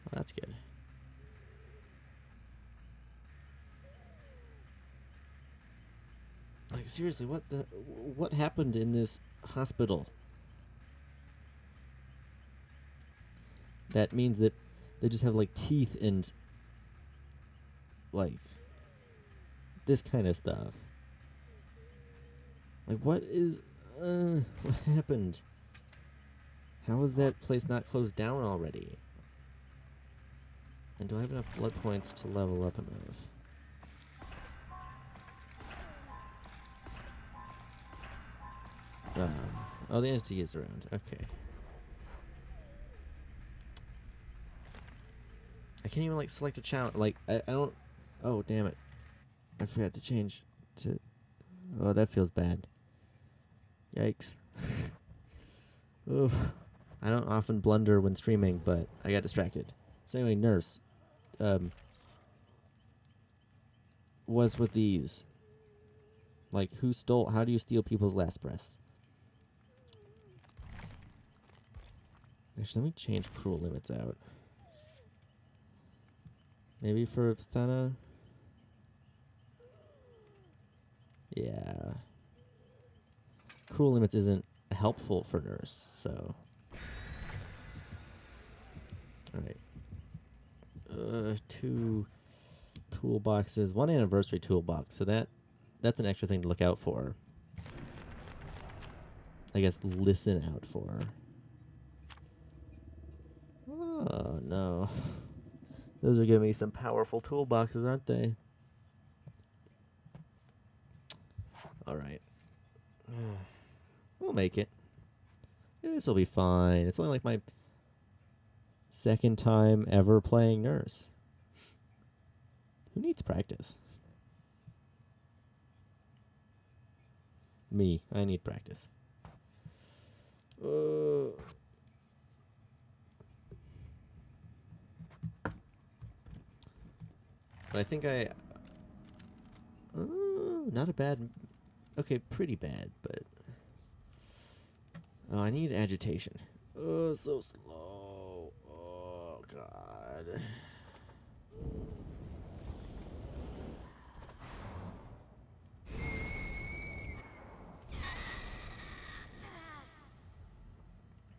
Oh, that's good. Like, seriously, what happened in this hospital? That means that they just have, like, teeth and, like, this kind of stuff. Like, what happened? How is that place not closed down already? And do I have enough blood points to level up enough? Oh, the entity is around. Okay. I can't even, like, select a challenge. Like, I don't... Oh, damn it. I forgot to change to... Oh, that feels bad. Yikes. Oof. I don't often blunder when streaming, but I got distracted. So anyway, nurse. Was with these. Like, who stole... How do you steal people's last breath? Actually, let me change cruel limits out. Maybe for Thana? Yeah. Cruel limits isn't helpful for nurse, so... Alright. 2 toolboxes. 1 anniversary toolbox, so that's an extra thing to look out for. I guess listen out for. Oh, no. Those are giving me some powerful toolboxes, aren't they? Alright. We'll make it. This'll be fine. It's only like my second time ever playing nurse. Who needs practice? Me. I need practice. But I think I... not a bad... Okay, pretty bad, but... Oh, I need agitation. Oh, so slow. Oh, God.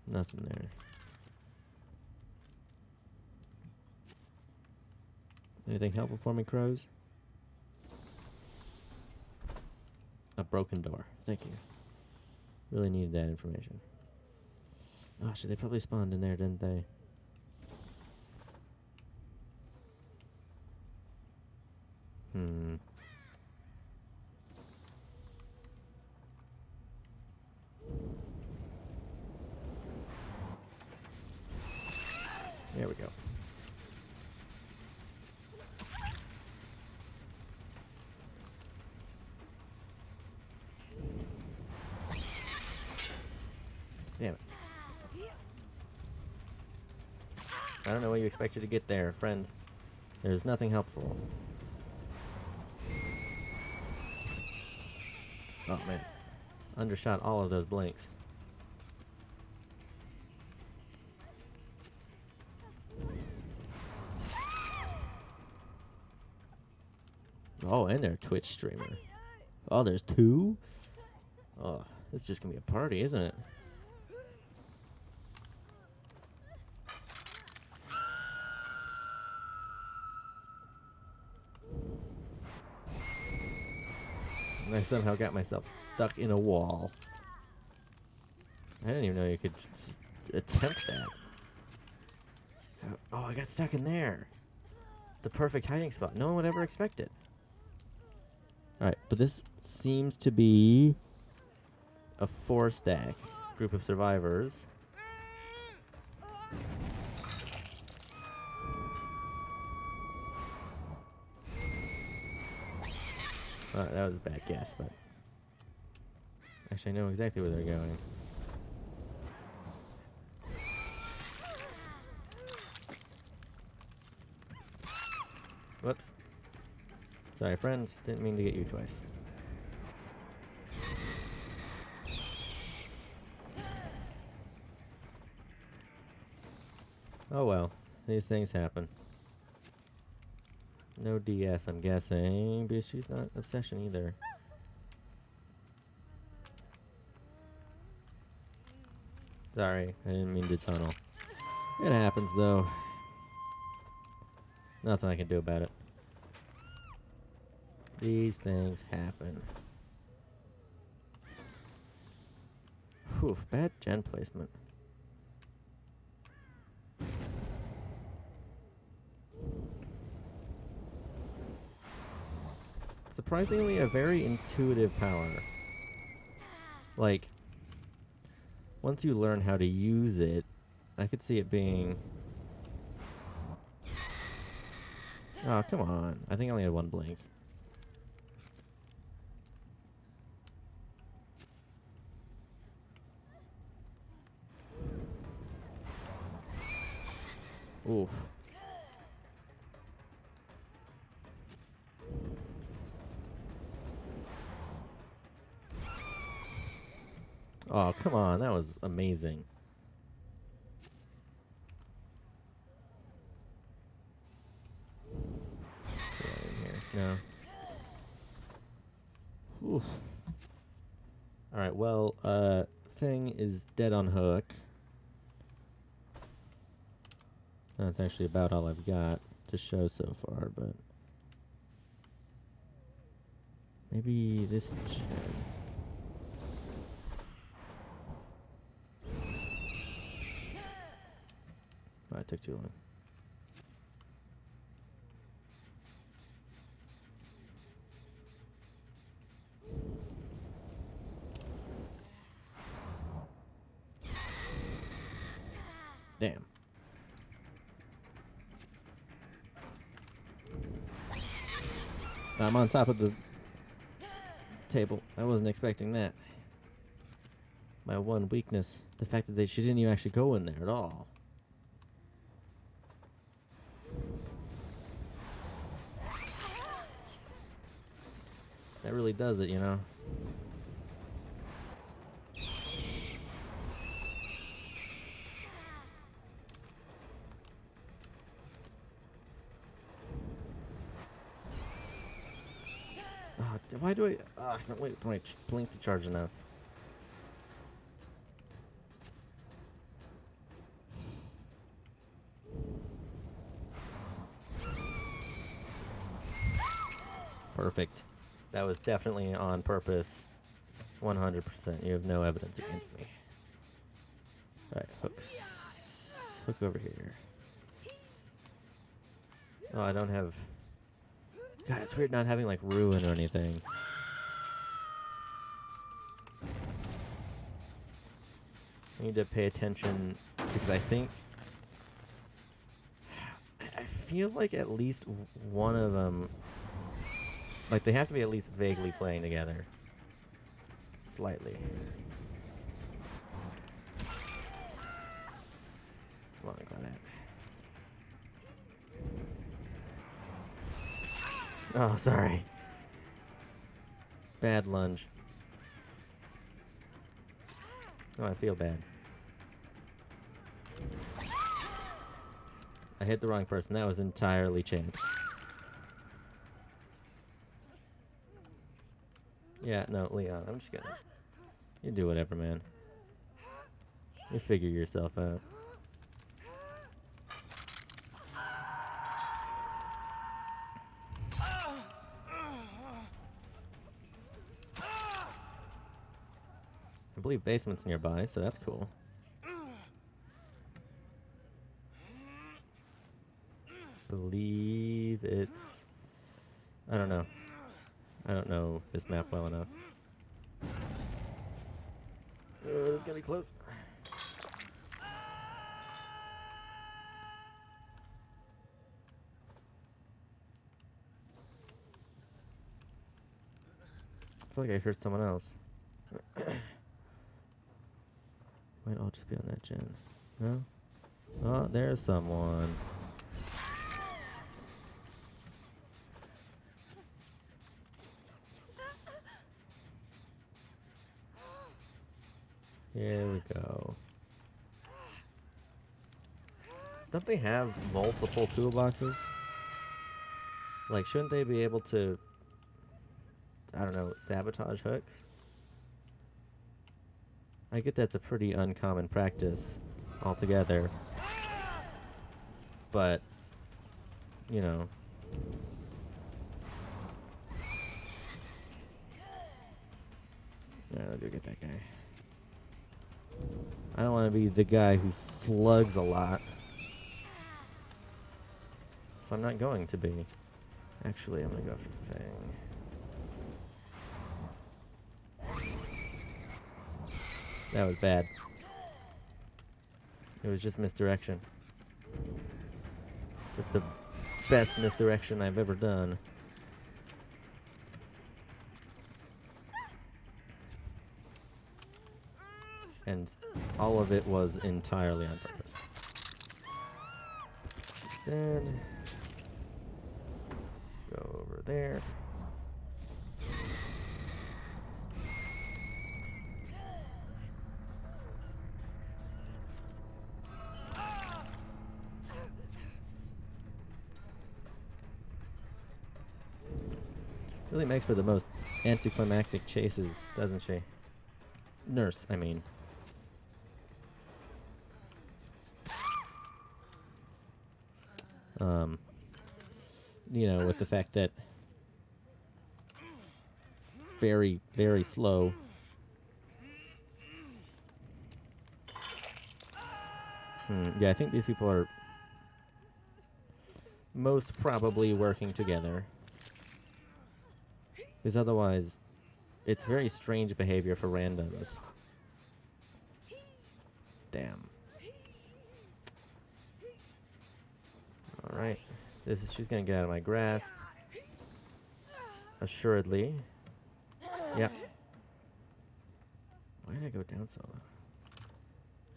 Nothing there. Anything helpful for me, crows? A broken door. Thank you. Really needed that information. Oh, shit, they probably spawned in there, didn't they? There we go. Damn it. I don't know what you expected to get there, friend. There's nothing helpful. Oh, man. Undershot all of those blinks. Oh, and they're a Twitch streamer. Oh, there's 2? Oh, this is just gonna be a party, isn't it? And I somehow got myself stuck in a wall. I didn't even know you could attempt that. Oh, I got stuck in there. The perfect hiding spot. No one would ever expect it. Alright, but this seems to be a 4-stack group of survivors. That was a bad guess, but actually I know exactly where they're going. Whoops. Sorry, friend. Didn't mean to get you twice. Oh well. These things happen. No DS, I'm guessing, but she's not Obsession either. Sorry, I didn't mean to tunnel. It happens, though. Nothing I can do about it. These things happen. Whew, bad gen placement. Surprisingly, a very intuitive power. Like, once you learn how to use it, I could see it being... Oh, come on. I think I only had one blink. Oof. Oh, come on. That was amazing. Get in here. No. Oof. Alright, well, thing is dead on hook. That's actually about all I've got to show so far, but... Maybe this gen. Oh, it took too long. Damn. I'm on top of the table. I wasn't expecting that. My one weakness. The fact that she didn't even actually go in there at all. That really does it, you know? Why do I... I don't wait for my blink to charge enough. Perfect. That was definitely on purpose. 100%. You have no evidence against me. Alright, hooks. Hook over here. Oh, I don't have... God, it's weird not having, like, ruin or anything. I need to pay attention, because I think... I feel like at least one of them... Like, they have to be at least vaguely playing together. Slightly. Come on, Claudette. Oh, sorry. Bad lunge. Oh, I feel bad. I hit the wrong person. That was entirely chance. Yeah, no, Leon, I'm just gonna... You do whatever, man. You figure yourself out. I believe basement's nearby, so that's cool. Believe it's... I don't know. I don't know this map well enough. Oh, this is gonna be close. I feel like I heard someone else. Might all just be on that gen. No? Oh, there's someone. Here we go. Don't they have multiple toolboxes? Like, shouldn't they be able to, I don't know, sabotage hooks? I get that's a pretty uncommon practice altogether. But, you know. Alright, let's go get that guy. I don't want to be the guy who slugs a lot. So I'm not going to be. Actually, I'm going to go for Fang. That was bad. It was just misdirection. Just the best misdirection I've ever done. And all of it was entirely on purpose. Then go over there. Really makes for the most anticlimactic chases, doesn't she? Nurse, I mean. You know, with the fact that very, very slow. Yeah, I think these people are most probably working together. Because otherwise, it's very strange behavior for randoms. Damn. Alright. She's gonna get out of my grasp. Assuredly. Yep. Why did I go down so low?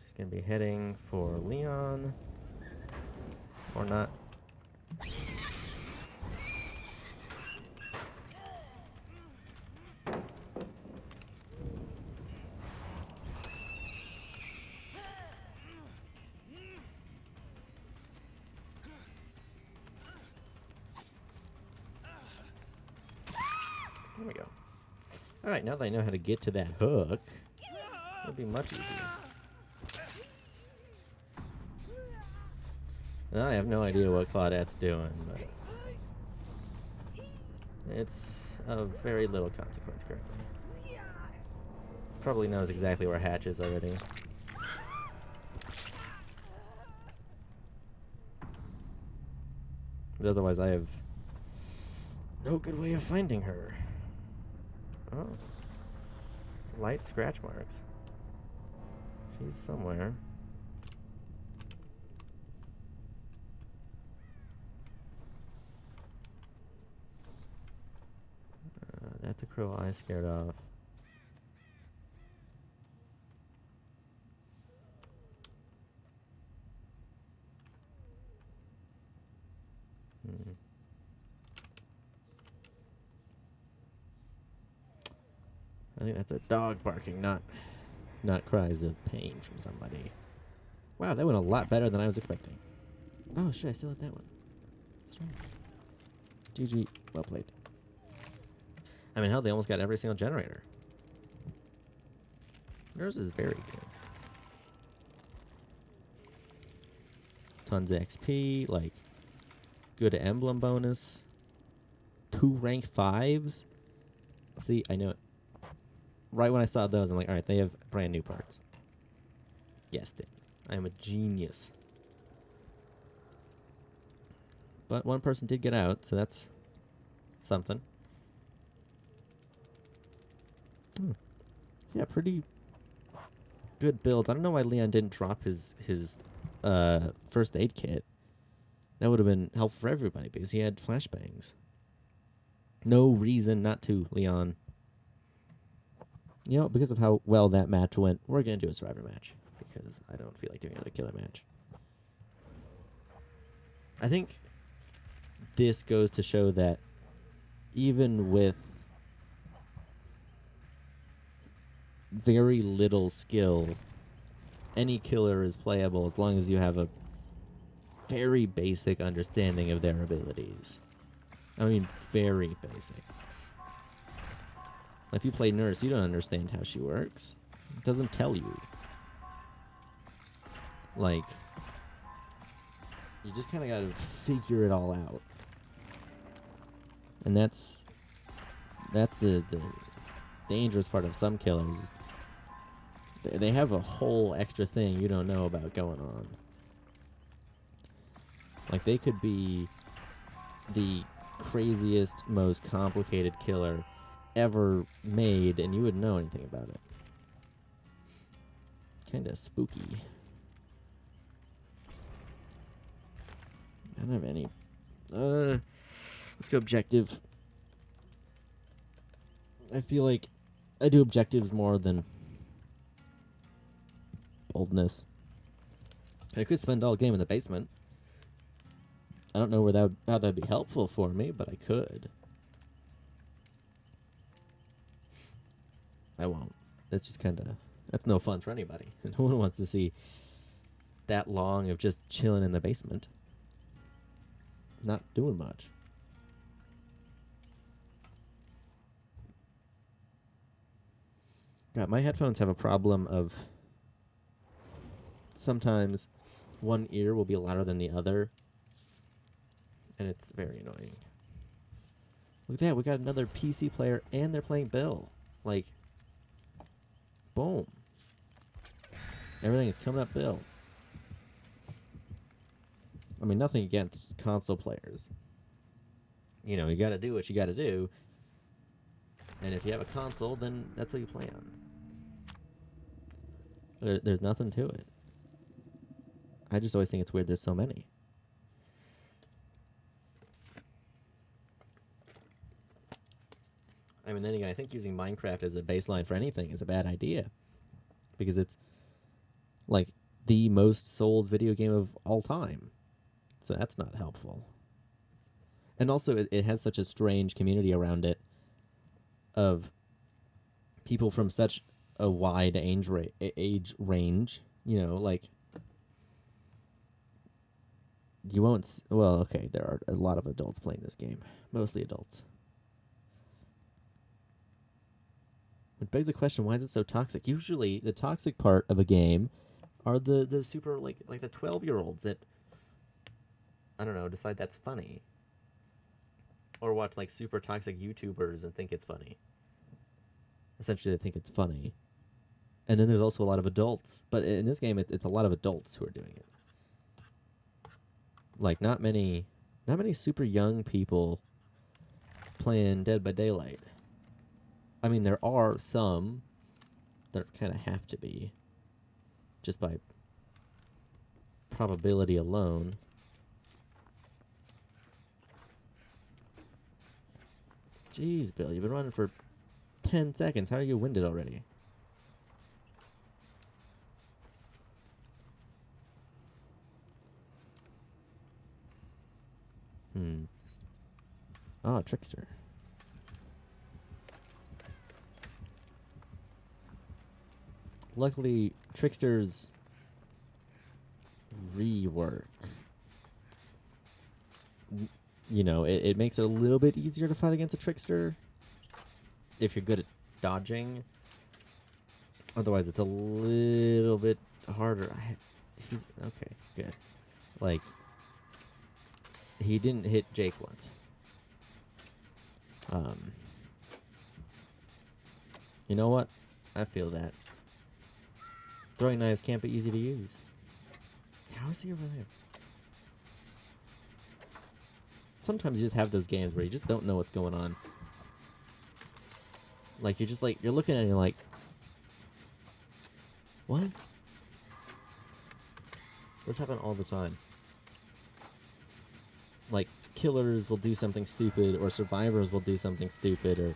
She's gonna be heading for Leon. Or not. There we go. Alright, now that I know how to get to that hook, it'll be much easier. Now, I have no idea what Claudette's doing, but it's of very little consequence currently. Probably knows exactly where Hatch is already. But otherwise, I have no good way of finding her. Oh. Light scratch marks. She's somewhere. That's a crow I scared off. I think that's a dog barking, not cries of pain from somebody. Wow, that went a lot better than I was expecting. Oh shit, I still had that one. Strange. GG, well played. I mean, hell, they almost got every single generator. Yours is very good. Tons of XP, like, good emblem bonus. 2 rank 5s. See, I knew it. Right when I saw those, I'm like, alright, they have brand new parts. Guessed it. I am a genius. But one person did get out, so that's something. Yeah, pretty good build. I don't know why Leon didn't drop his first aid kit. That would have been helpful for everybody because he had flashbangs. No reason not to, Leon. You know, because of how well that match went, we're going to do a survivor match because I don't feel like doing another killer match. I think this goes to show that even with very little skill, any killer is playable as long as you have a very basic understanding of their abilities. I mean, very basic. If you play Nurse, you don't understand how she works. It doesn't tell you. Like, you just kind of got to figure it all out. And that's the dangerous part of some killers. Is they have a whole extra thing you don't know about going on. Like, they could be the craziest, most complicated killer ever made, and you wouldn't know anything about it. Kind of spooky. I don't have any. Let's go objective. I feel like I do objectives more than boldness. I could spend all game in the basement. I don't know how that'd be helpful for me, but I could. I won't. That's just kind of... That's no fun for anybody. No one wants to see that long of just chilling in the basement. Not doing much. God, my headphones have a problem of... Sometimes one ear will be louder than the other. And it's very annoying. Look at that, we got another PC player and they're playing Bill. Like, boom. Everything is coming up Bill. I mean, nothing against console players. You know, you gotta do what you gotta do. And if you have a console, then that's what you play on. There's nothing to it. I just always think it's weird there's so many. I mean, then again, I think using Minecraft as a baseline for anything is a bad idea. Because it's, like, the most sold video game of all time. So that's not helpful. And also, it has such a strange community around it of people from such a wide age range. You know, like, you won't... Well, okay, there are a lot of adults playing this game. Mostly adults. It begs the question, why is it so toxic? Usually, the toxic part of a game are the super, like the 12-year-olds that, I don't know, decide that's funny. Or watch, like, super toxic YouTubers and think it's funny. Essentially, they think it's funny. And then there's also a lot of adults. But in this game, it's a lot of adults who are doing it. Like, not many super young people playing Dead by Daylight. I mean, there are some that kind of have to be, just by probability alone. Jeez, Bill, you've been running for 10 seconds. How are you winded already? Oh, Trickster. Luckily, Trickster's rework, you know, it makes it a little bit easier to fight against a Trickster if you're good at dodging. Otherwise, it's a little bit harder. He's okay, good. Like, he didn't hit Jake once. You know what? I feel that. Throwing knives can't be easy to use. How is he over there? Sometimes you just have those games where you just don't know what's going on. Like, you're just like, you're looking at it and you're like, what? This happens all the time. Like, killers will do something stupid, or survivors will do something stupid, or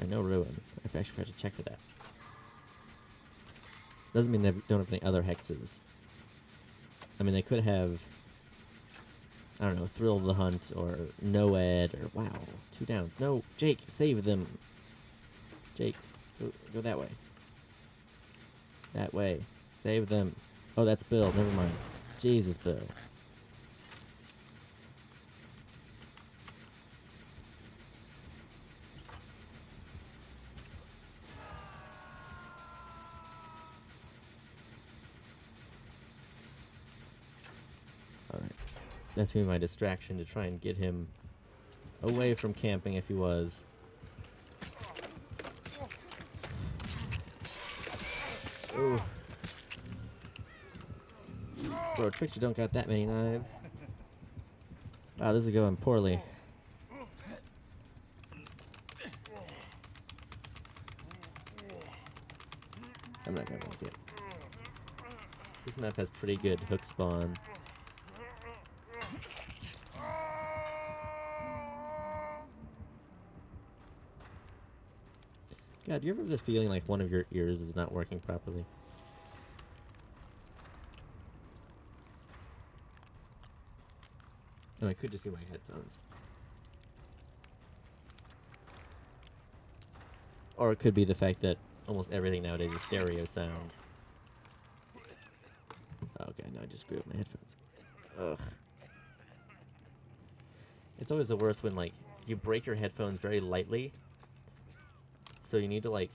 no ruin. I actually have to check for that. Doesn't mean they don't have any other hexes. I mean, they could have, I don't know, Thrill of the Hunt, or Noed, or wow, 2 downs. No, Jake, save them. Jake, go that way. That way. Save them. Oh, that's Bill. Never mind. Jesus, Bill. That's gonna be my distraction to try and get him away from camping if he was. Ooh. Bro, Trickster don't got that many knives. Wow, this is going poorly. I'm not gonna make it. This map has pretty good hook spawn. God, do you ever have the feeling like one of your ears is not working properly? Oh, it could just be my headphones. Or it could be the fact that almost everything nowadays is stereo sound. Okay, no, I just screwed up my headphones. Ugh. It's always the worst when, like, you break your headphones very lightly. So you need to, like,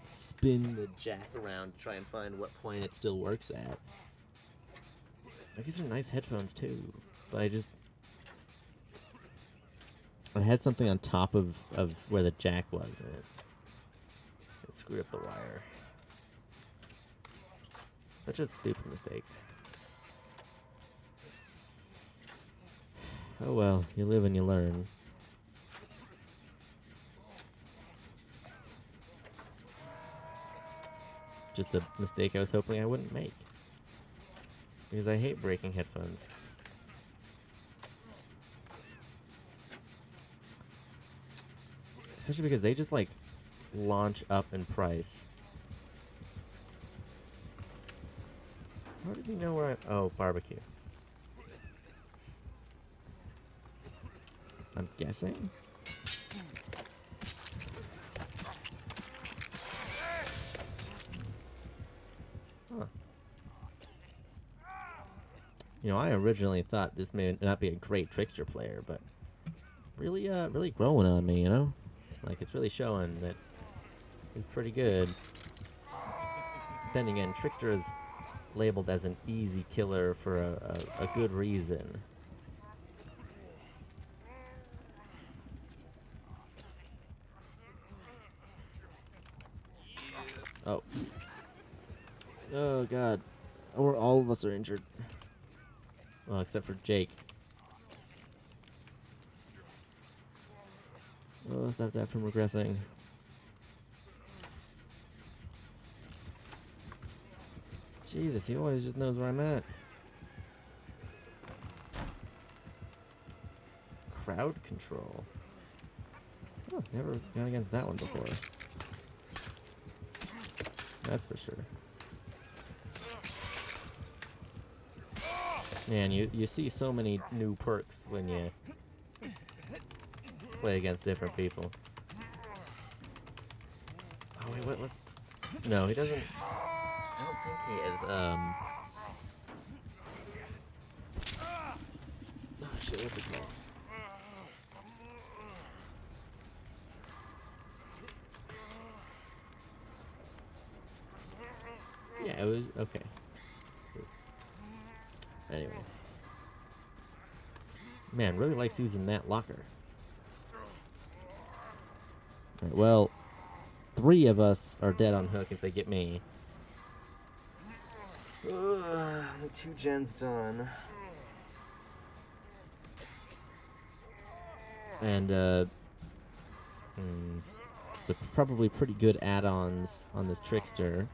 spin the jack around to try and find what point it still works at. Like, these are nice headphones, too. But I had something on top of where the jack was, and it screwed up the wire. That's just a stupid mistake. Oh well, you live and you learn. Just a mistake I was hoping I wouldn't make. Because I hate breaking headphones. Especially because they just, like, launch up in price. How did he know where I... Oh, barbecue. I'm guessing? Huh. You know, I originally thought this may not be a great Trickster player, but really, really growing on me, you know? Like, it's really showing that he's pretty good. Then again, Trickster is labeled as an easy killer for a good reason. Oh. Oh, God. Or all of us are injured. Well, except for Jake. Oh, stop that from regressing. Jesus, he always just knows where I'm at. Crowd control. Oh, never gone against that one before. That's for sure. Man, you see so many new perks when you play against different people. Oh wait, what was... No, he doesn't... I don't think he is, oh shit, what's it called? Yeah, it was... Okay. Anyway. Man, really likes using that locker. Alright, well, 3 of us are dead on hook if they get me. The 2 gens done. And, so probably pretty good add-ons on this Trickster.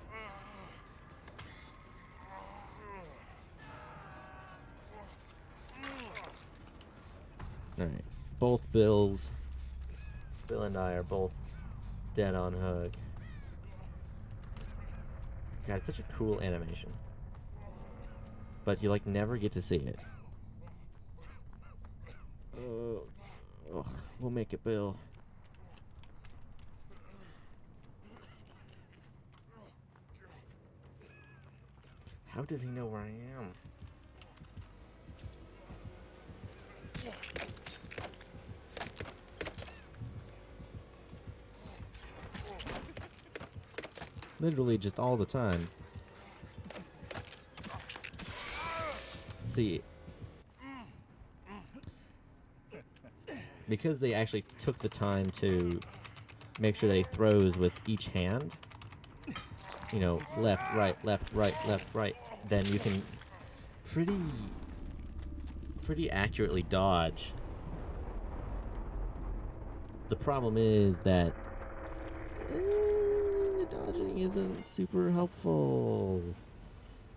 Alright, both Bills. Bill and I are both dead on hook. God, it's such a cool animation. But you, like, never get to see it. Ugh, we'll make it, Bill. How does he know where I am? Literally just all the time. See, because they actually took the time to make sure that he throws with each hand, you know, left, right, left, right, left, right, then you can pretty accurately dodge. The problem is that dodging isn't super helpful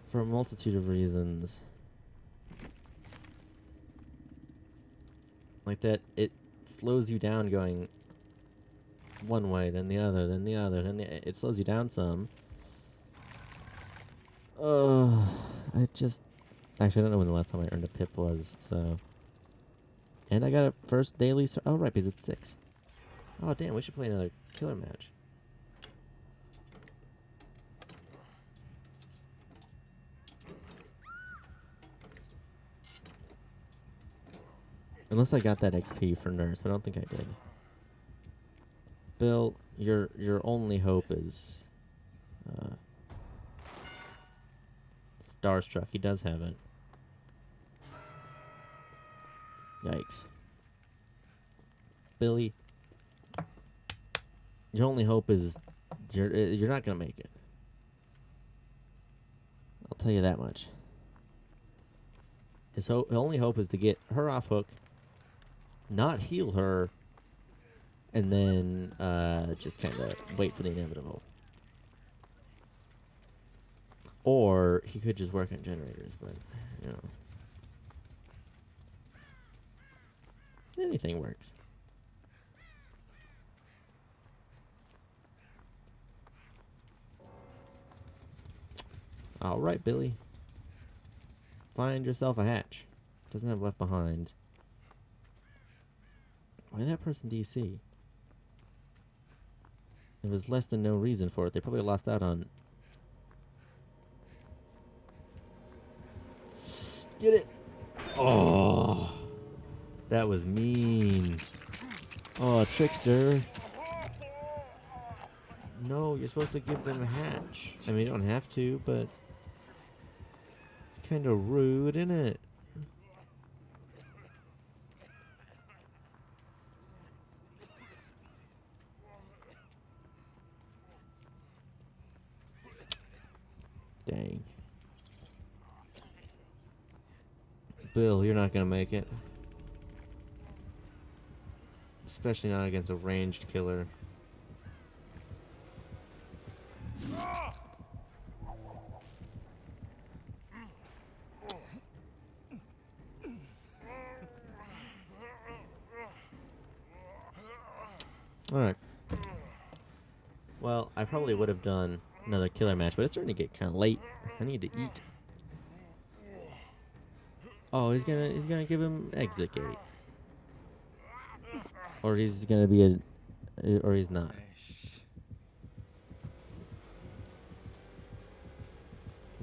for a multitude of reasons. Like that, it slows you down going one way, then the other, then the other, it slows you down some. I just... Actually, I don't know when the last time I earned a pip was, so... And I got a first daily... Oh, right, because it's 6. Oh, damn, we should play another killer match. Unless I got that XP for nurse, but I don't think I did. Bill, your only hope is Starstruck. He does have it. Yikes. Billy, your only hope is you're not gonna make it. I'll tell you that much. His only hope is to get her off hook, not heal her, and then just kind of wait for the inevitable. Or he could just work on generators, but, you know. Anything works. All right, Billy. Find yourself a hatch. Doesn't have left behind. Why that person DC? There was less than no reason for it. They probably lost out on... Get it! Oh! That was mean. Oh, trickster. No, you're supposed to give them a hatch. I mean, you don't have to, but... Kind of rude, isn't it? Dang. Bill, you're not gonna make it. Especially not against a ranged killer. Alright. Well, I probably would have done another killer match, but it's starting to get kind of late. I need to eat. Oh, he's gonna give him exit gate. Or he's gonna be or he's not.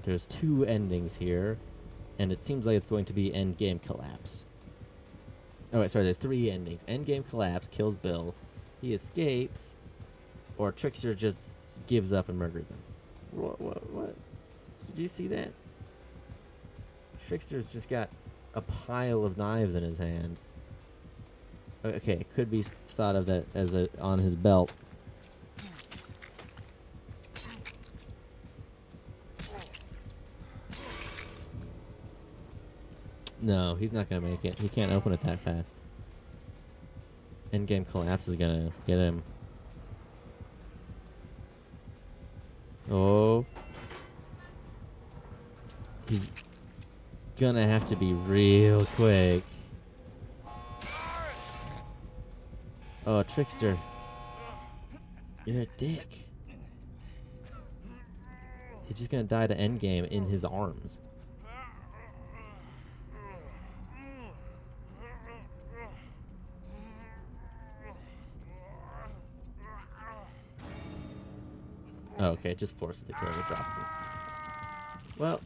There's 2 endings here, and it seems like it's going to be end game collapse. Oh wait, sorry, there's 3 endings. End game collapse kills Bill. He escapes, or Trickster just gives up and murders him. What? Did you see that? Trickster's just got a pile of knives in his hand. Okay, it could be thought of that as on his belt. No, he's not gonna make it. He can't open it that fast. Endgame collapse is gonna get him. Oh. He's gonna have to be real quick. Oh, Trickster. You're a dick. He's just gonna die to endgame in his arms. Oh, okay, just forces the killer to drop him. Well.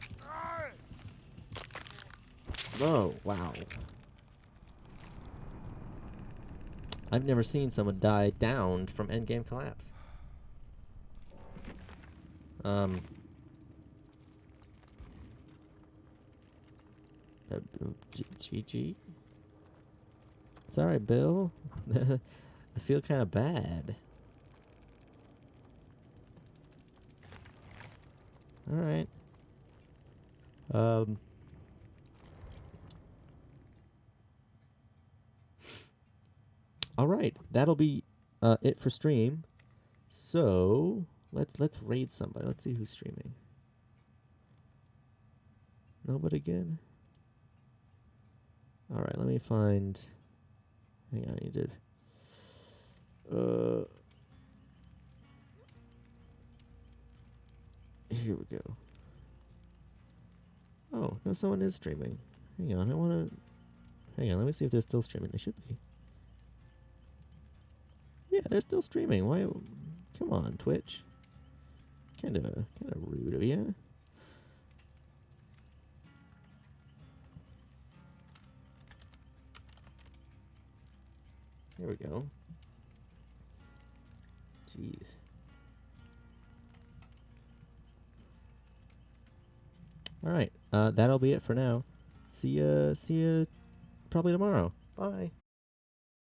Oh, wow. I've never seen someone die downed from endgame collapse. GG. Sorry, Bill. I feel kind of bad. All right. All right. That'll be it for stream. So let's raid somebody. Let's see who's streaming. Nobody good? All right. Let me find. Hang on. I need to. Here we go. Oh, no, someone is streaming. Hang on, I wanna... Hang on, let me see if they're still streaming. They should be. Yeah, they're still streaming. Why... Come on, Twitch. Kinda rude of you. There we go. Jeez. Alright, that'll be it for now. See ya probably tomorrow. Bye.